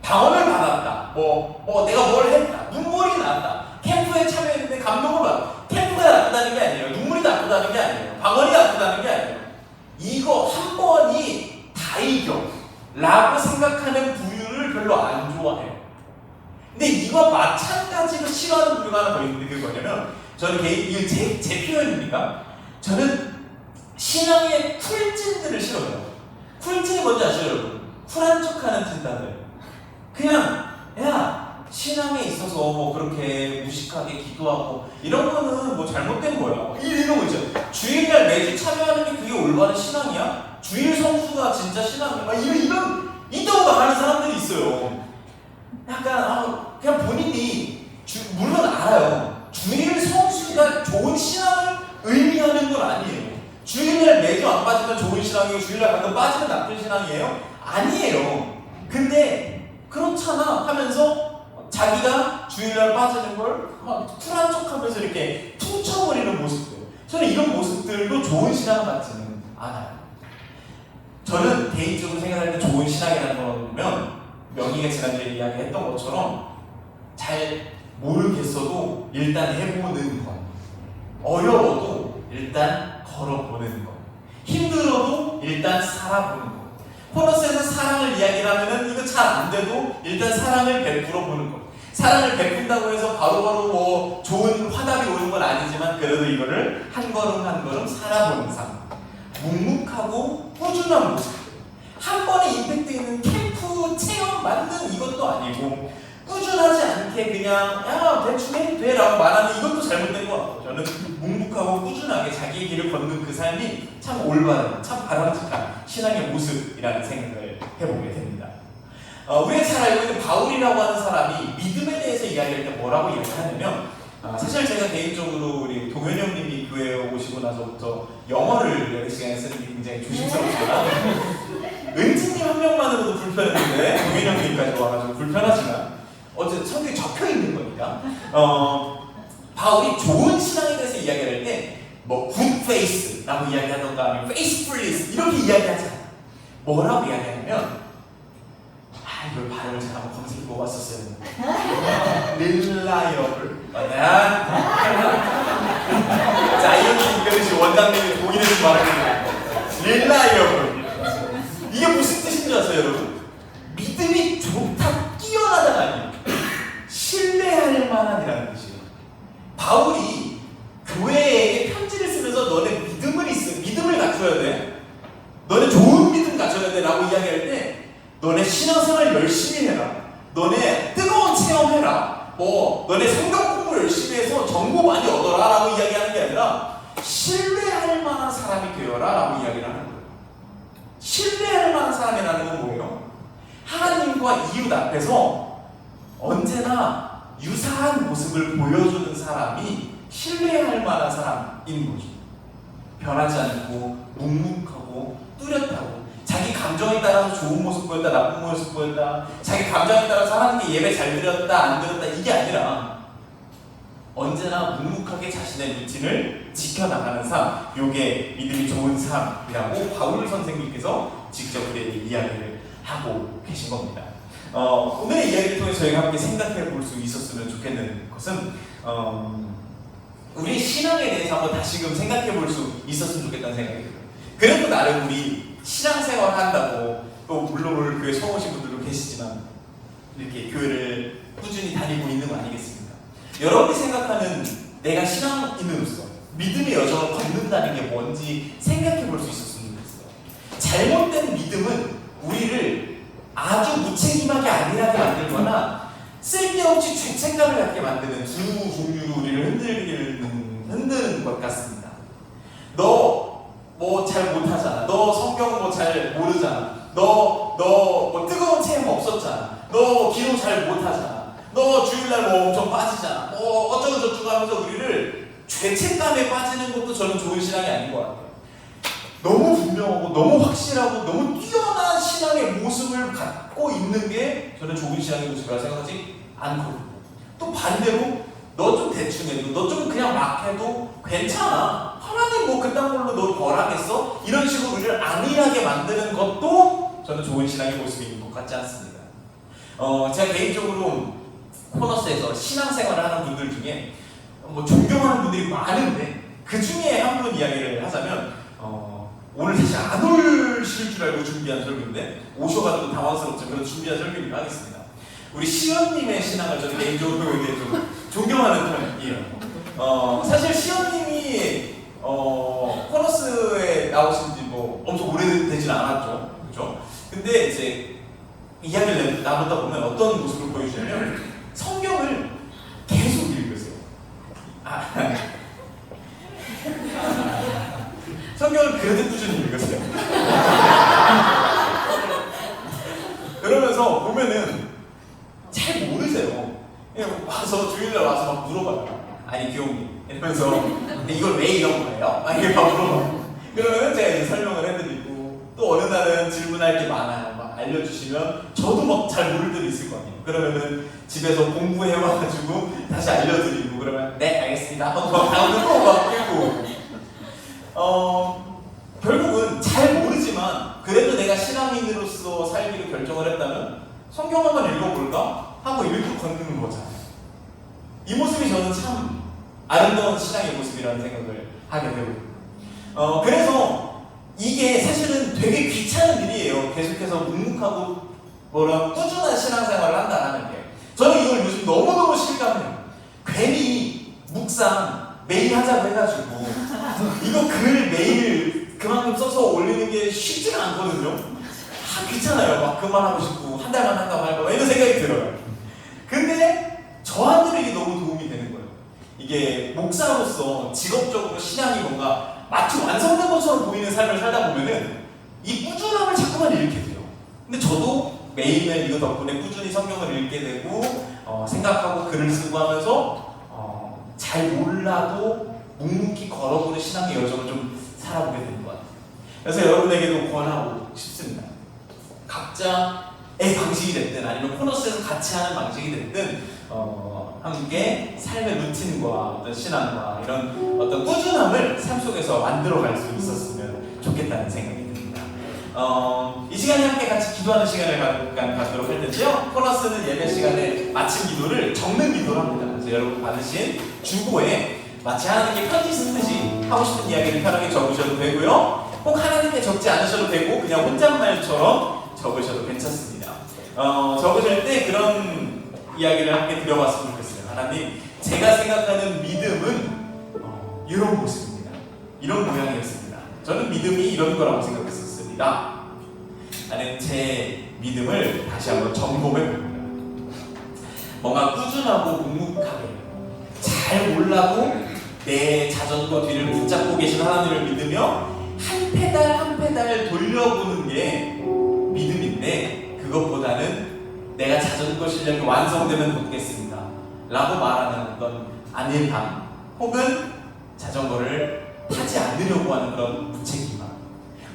방언을 받았다, 내가 뭘 했다, 눈물이 났다, 캠프에 참여했는데 감동을 받았다. 캠프가 나쁘다는 게 아니에요. 눈물이 나쁘다는 게 아니에요. 방언이 나쁘다는 게 아니에요. 이거 한 번이 다 이겨 라고 생각하는 부류를 별로 안 좋아해요. 근데 이거 마찬가지로 싫어하는 부류가 하나 더 있는데 그게 뭐냐면, 저는 이게 제 표현입니까? 저는 신앙의 쿨찐들을 싫어해요. 쿨찐이 뭔지 아시죠 여러분? 쿨한 척하는 찐따들. 그냥 야, 신앙에 있어서 뭐 그렇게 무식하게 기도하고 이런 거는 뭐 잘못된 거야, 이런 거 있죠. 주일날 매주 참여하는 게 그게 올바른 신앙이야? 주일 성수가 진짜 신앙이야? 이런 있다고 말하는 사람들이 있어요. 약간 그냥 본인이 물론 알아요. 주일 성수가 좋은 신앙을 의미하는 건 아니에요. 주일날 매주 안 빠지면 좋은 신앙이에요? 주일날 가끔 빠지면 나쁜 신앙이에요? 아니에요. 근데 그렇잖아 하면서 자기가 주일날 빠지는 걸 막 쿨한 척하면서 이렇게 퉁쳐버리는 모습들, 저는 이런 모습들도 좋은 신앙 같지는 않아요. 저는 개인적으로 생각할 때 좋은 신앙이라는 거면, 명희가 지난주에 이야기했던 것처럼 잘 모르겠어도 일단 해보는 것, 어려워도 일단 걸어보는 것, 힘들어도 일단 살아보는 것. 코너스에서 사랑을 이야기를 하면은 이거 잘 안 돼도 일단 사랑을 베풀어 보는 것. 사랑을 베푼다고 해서 바로바로 뭐 좋은 화답이 오는 건 아니지만 그래도 이거를 한 걸음 한 걸음 살아보는 삶. 묵묵하고 꾸준한 모습들. 한 번에 임팩트 있는 캠프 체험 만든 이것도 아니고, 꾸준하지 않게 그냥 야 대충 해도 돼 라고 말하는 이것도 잘못된 것 같아요. 저는 묵묵하고 꾸준하게 자기의 길을 걷는 그 삶이 참 올바른, 참 바람직한 신앙의 모습이라는 생각을 해보게 됩니다. 우리가 잘 알고 있는 바울이라고 하는 사람이 믿음에 대해서 이야기할 때 뭐라고 이야기하냐면, 사실 제가 개인적으로 우리 동현이 형님이 교회에 오시고 나서부터 영어를 여러 시간에 쓰는 게 굉장히 조심스럽지만 은진님 한 명만으로도 불편했는데 동현이 형님까지 와가지고 불편하지만 어쨌든 성경에 적혀 있는 거니까 바울이 좋은 신앙에 대해서 이야기할 때 뭐 good face라고 이야기하던가 아니면 faithfulness 이렇게 이야기하지 않아요. 뭐라고 이야기하냐면, 이걸 발음을 제가 한번 검색해 보았었어요. reliable. 자이언트 인글리시 원장님이 독일에서 말하는 reliable. 이게 무슨 뜻인 줄 아세요, 여러분? 믿음이 좋다, 뛰어나다가 아니에요. 신뢰할 만한이라는 뜻이에요. 바울이 교회에게 편지를 쓰면서 너네 믿음을 갖춰야 돼. 너네 좋은 믿음 갖춰야 돼 라고 이야기할 때, 너네 신앙생활 열심히 해라. 너네 뜨거운 너네 성경 공부 열심히 해서 정보 많이 얻어라 라고 이야기하는 게 아니라 신뢰할 만한 사람이 되어라 라고 이야기를 하는 거예요. 신뢰할 만한 사람이라는 건 뭐예요? 하나님과 이웃 앞에서 언제나 유사한 모습을 보여주는 사람이 신뢰할 만한 사람인 거죠. 변하지 않고 묵묵하고 뚜렷하고 자기 감정에 따라서 좋은 모습 보였다 나쁜 모습 보였다 자기 감정에 따라서 하나님께 예배 잘 드렸다 안 드렸다 이게 아니라 언제나 묵묵하게 자신의 루틴을 지켜나가는 삶, 요게 믿음이 좋은 삶이라고 바울 선생님께서 직접 우리에게 이야기를 하고 계신 겁니다. 오늘의 이야기를 통해 저희가 함께 생각해 볼 수 있었으면 좋겠는 것은 우리 신앙에 대해서 한번 다시금 생각해 볼 수 있었으면 좋겠다는 생각이 들어요. 그래도 나름 우리 신앙생활 한다고 또 물론 오늘 교회 처음 오신 분들도 계시지만 이렇게 교회를 꾸준히 다니고 있는 거 아니겠습니까? 여러분이 생각하는 내가 신앙인으로서 믿음의 여정을 걷는다는 게 뭔지 생각해 볼 수 있었으면 좋겠어요. 잘못된 믿음은 우리를 아주 무책임하게 안일하게 만들거나 쓸데없이 죄책감을 갖게 만드는 두 종류로 우리를 흔드는 것 같습니다. 너 뭐 잘 못하잖아. 너 성경 뭐 잘 모르잖아. 너 뭐 뜨거운 체험 없었잖아. 너 기도 잘 못하잖아. 너 주일날 뭐 엄청 빠지잖아. 뭐 어쩌고 저쩌고 하면서 우리를 죄책감에 빠지는 것도 저는 좋은 신앙이 아닌 것 같아요. 너무 분명하고 너무 확실하고 너무 뛰어난 신앙의 모습을 갖고 있는 게 저는 좋은 신앙의 모습이라고 생각하지 않거든요. 또 반대로 너 좀 대충 해도 너 좀 그냥 막 해도 괜찮아. 하나님 뭐 그딴 걸로 너 벌하겠어? 이런 식으로 우리를 안일하게 만드는 것도 저는 좋은 신앙의 모습인 것 같지 않습니다. 제가 개인적으로 코너스에서 신앙생활을 하는 분들 중에 뭐 존경하는 분들이 많은데 그 중에 한 분 이야기를 하자면 오늘 사실 안 오실 줄 알고 준비한 설교인데 오셔가지고 당황스럽죠. 그런 준비한 설교니까 하겠습니다. 우리 시연님의 신앙을 저는 개인적으로 이렇게 좀 존경하는 편이에요. 사실 시연님이 코너스에 나오신 지 뭐 엄청 오래되진 않았죠. 그렇죠? 근데 이제 이야기를 나누다 보면 어떤 모습을 보여주냐면 성경을 계속 읽으세요. 성경을 그래도 꾸준히 읽으세요. 그러면서 보면은 잘 모르세요. 그냥 와서 주일날 와서 막 물어봐요. 아니 교우님 이러면서 근데 이걸 왜 이런 거예요? 막 이렇게 막 물어봐요. 그러면은 제가 이제 설명을 해드리고 또 어느 날은 질문할 게 많아요. 막 알려주시면 저도 막 잘 모를 때도 있을 거 아니에요. 그러면은 집에서 공부해와가지고 다시 알려드리고 그러면 네 알겠습니다 하고 막 다음에 또 막 끌고 결국은 잘 모르지만 그래도 내가 신앙인으로서 살기로 결정을 했다면 성경 한번 읽어볼까? 하고 읽고 걷는 거잖아요. 이 모습이 저는 참 아름다운 신앙의 모습이라는 생각을 하게 되고 그래서 이게 사실은 되게 귀찮은 일이에요. 계속해서 묵묵하고 꾸준한 신앙생활을 한다는 게 저는 이걸 요즘 너무너무 실감해요. 괜히 묵상 매일 하자고 해가지고 이거 글 매일 그만큼 써서 올리는 게 쉽지가 않거든요. 귀찮아요. 막 그만하고 싶고 한 달만 한다고 할까 이런 생각이 들어요. 근데 저한테는 이게 너무 도움이 되는 거예요. 이게 목사로서 직업적으로 신앙이 뭔가 마치 완성된 것처럼 보이는 삶을 살다 보면은 이 꾸준함을 자꾸만 잃게 돼요. 근데 저도 매일매일 이거 덕분에 꾸준히 성경을 읽게 되고 생각하고 글을 쓰고 하면서 잘 몰라도 묵묵히 걸어보는 신앙의 여정을 좀 살아보게 되는 것 같아요. 그래서 여러분에게도 권하고 싶습니다. 각자의 방식이 됐든 아니면 코너스에서 같이 하는 방식이 됐든 함께 삶의 루틴과 어떤 신앙과 이런 어떤 꾸준함을 삶 속에서 만들어갈 수 있었으면 좋겠다는 생각이 듭니다. 이 시간에 함께 같이 기도하는 시간을 갖도록 할 텐데요. 코너스는 예배 시간에 마침 기도를 적는 기도를 합니다. 그래서 여러분 받으신 주보에 마치 하나님께 편지 쓰듯이 하고 싶은 이야기를 편하게 적으셔도 되고요. 꼭 하나님께 적지 않으셔도 되고 그냥 혼잣말처럼 적으셔도 괜찮습니다. 적으실 때 그런 이야기를 함께 드려봤으면 좋겠어요. 하나님, 제가 생각하는 믿음은 이런 모습입니다. 이런 모양이었습니다. 저는 믿음이 이런 거라고 생각했었습니다. 나는 제 믿음을 다시 한번 점검해 봅니다. 뭔가 꾸준하고 묵묵하게 잘 몰라도 내 자전거 뒤를 붙잡고 계신 하나님을 믿으며 한 페달 한 페달 돌려보는 게 믿음인데, 그것보다는 내가 자전거 실력이 완성되면 돕겠습니다 라고 말하는 어떤 안일함, 혹은 자전거를 타지 않으려고 하는 그런 무책임함,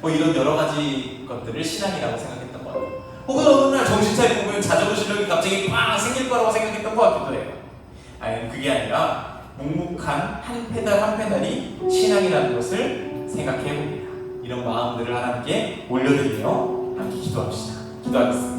뭐 이런 여러 가지 것들을 신앙이라고 생각했던 것 같아요. 혹은 어느 날 정신 차리고 보면 자전거 실력이 갑자기 빵 생길 거라고 생각했던 것 같기도 해요. 아니, 그게 아니라 묵묵한 한 페달 한 페달이 신앙이라는 것을 생각해 봅니다. 이런 마음들을 하나님께 올려드리며 함께 기도합시다. 기도하겠습니다.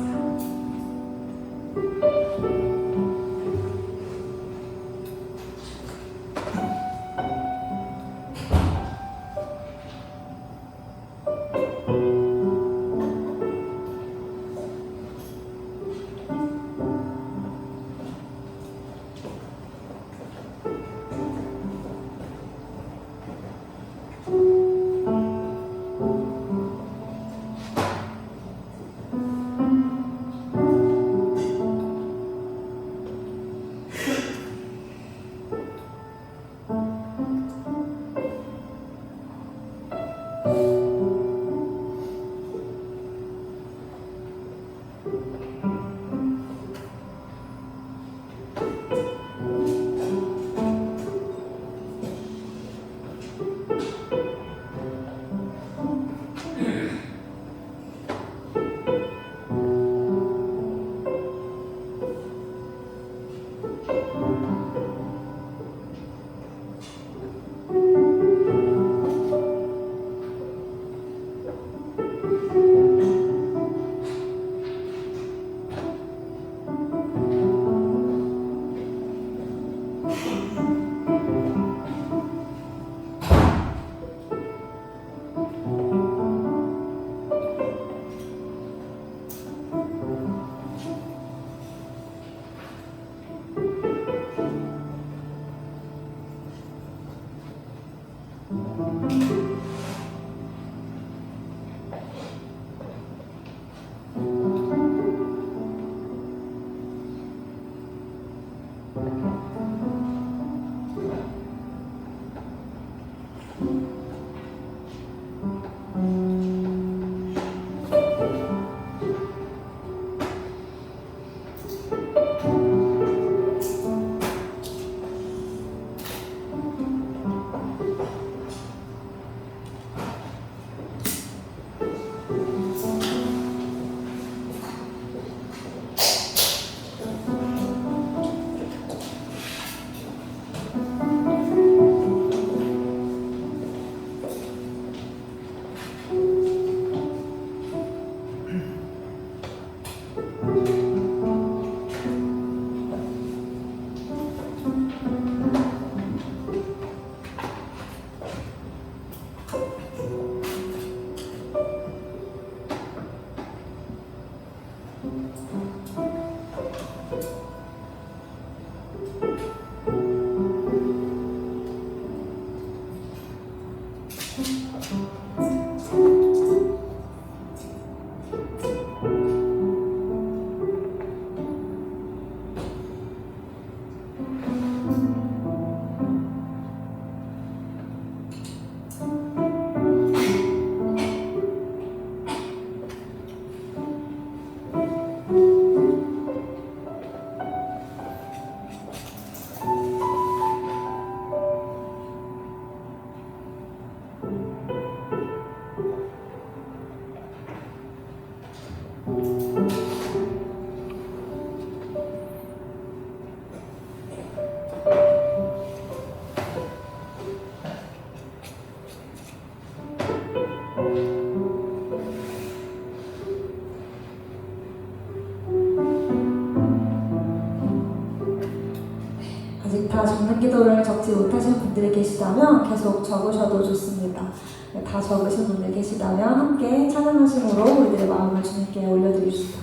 다 적는 기도를 적지 못하신 분들이 계시다면 계속 적으셔도 좋습니다. 네, 다 적으신 분들 계시다면 함께 찬양하심으로 우리들의 마음을 주님께 올려드립시다.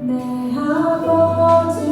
내 아버지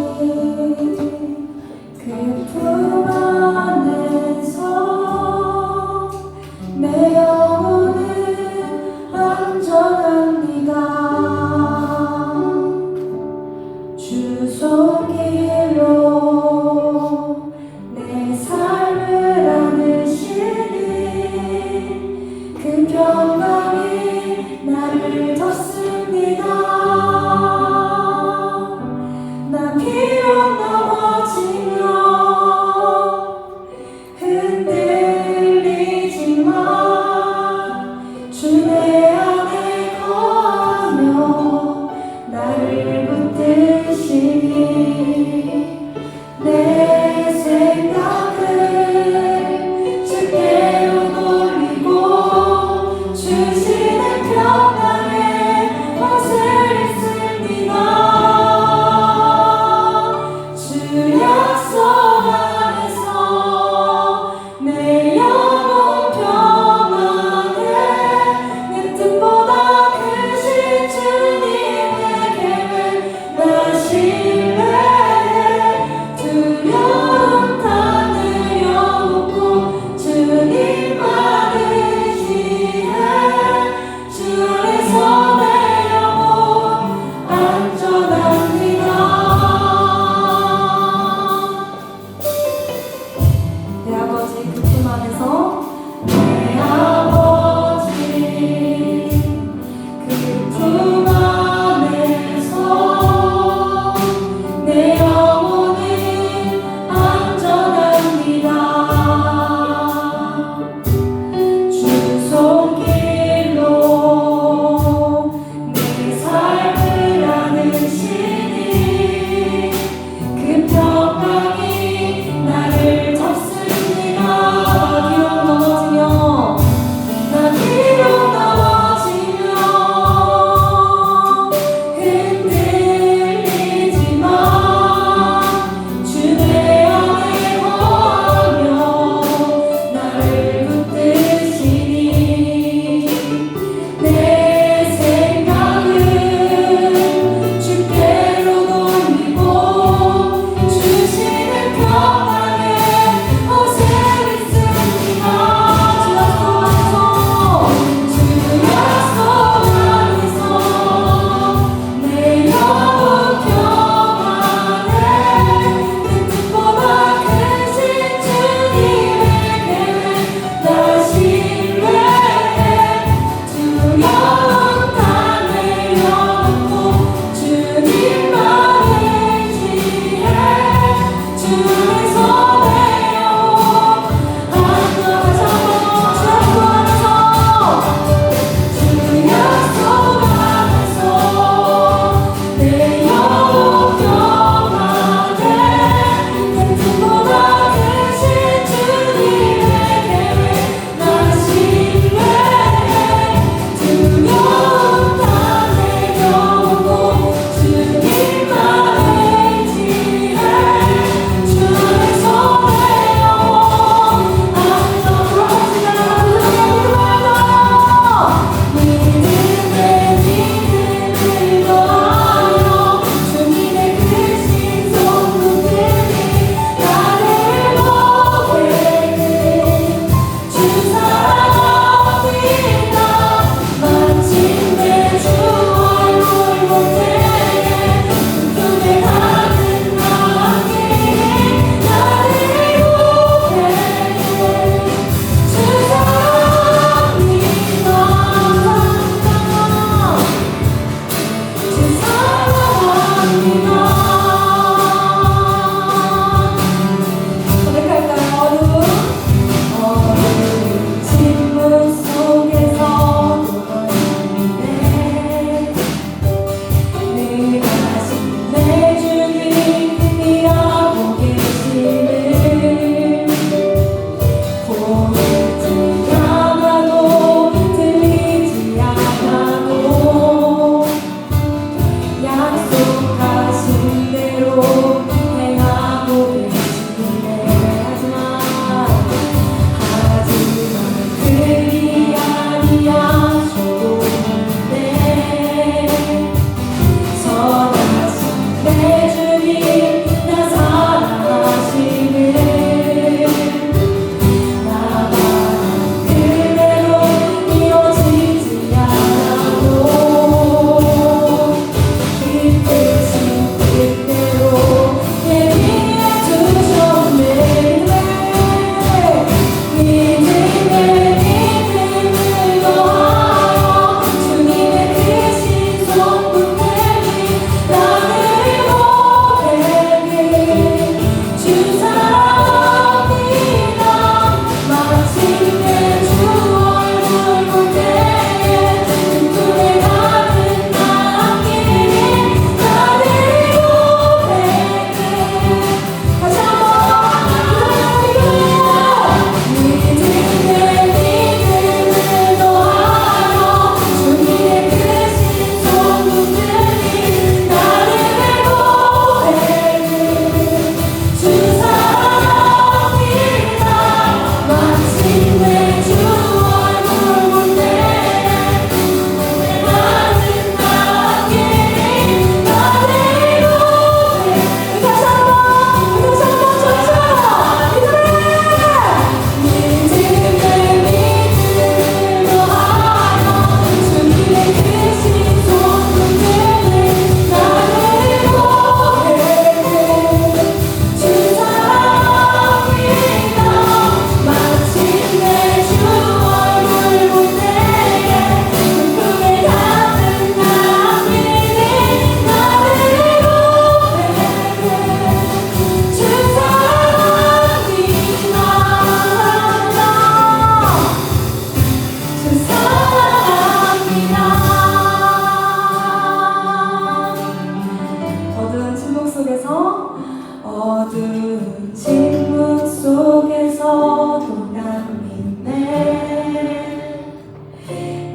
어두운 침묵 속에서도 난 믿네.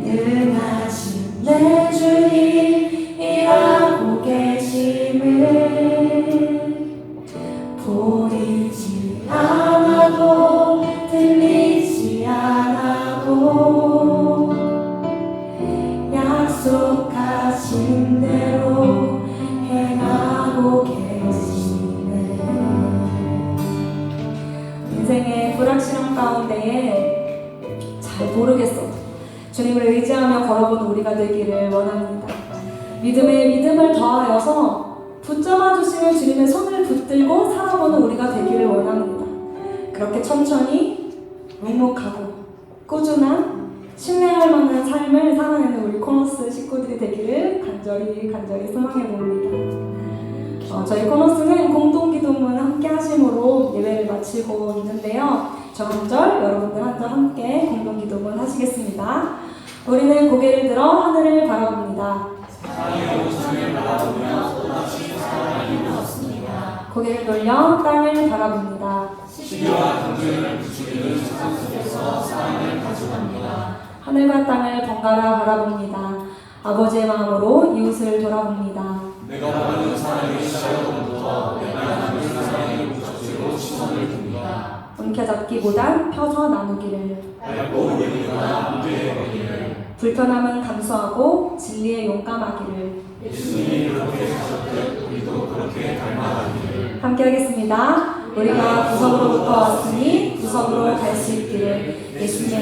능하신 내 주님 일하고 계심을 보이지 않아도 들리지 않아도 약속하신 대로 행하고 계시네. 인생의 불확실함 가운데에 잘 모르겠어도 주님을 의지하며 걸어보는 우리가 되기를 원합니다. 믿음에 믿음을 더하여서 붙잡아 주시는 주님의 손을 붙들고 살아보는 우리가 되기를 원합니다. 그렇게 천천히 묵묵하고 꾸준한 신뢰할 만한 삶을 살아내는 우리 코너스 식구들이 되기를 간절히 소망해 봅니다. 저희 코너스는 공동기도문 함께 하심으로 예배를 마치고 있는데요. 저 한 절, 여러분들 한 절 함께 공동기도문 하시겠습니다. 우리는 고개를 들어 하늘을 바라봅니다. 고개를 돌려 땅을 바라봅니다. 하늘과 땅을 번갈아 바라봅니다. 아버지의 마음으로 이웃을 돌아봅니다. 내가 원하는 사람에게 시작부터 내가 하는 사람에게 목적지로 시선을 둡니다. 움켜잡기보단 펴서 나누기를, 밟고 예리보다 무게의 거리를, 불편함은 감수하고 진리에 용감하기를. 예수님이 그렇게 하셨듯 우리도 그렇게 닮아가기를. 함께 하겠습니다. 우리가 구석으로부터 왔으니 구석으로 갈 수 있기를 예수님의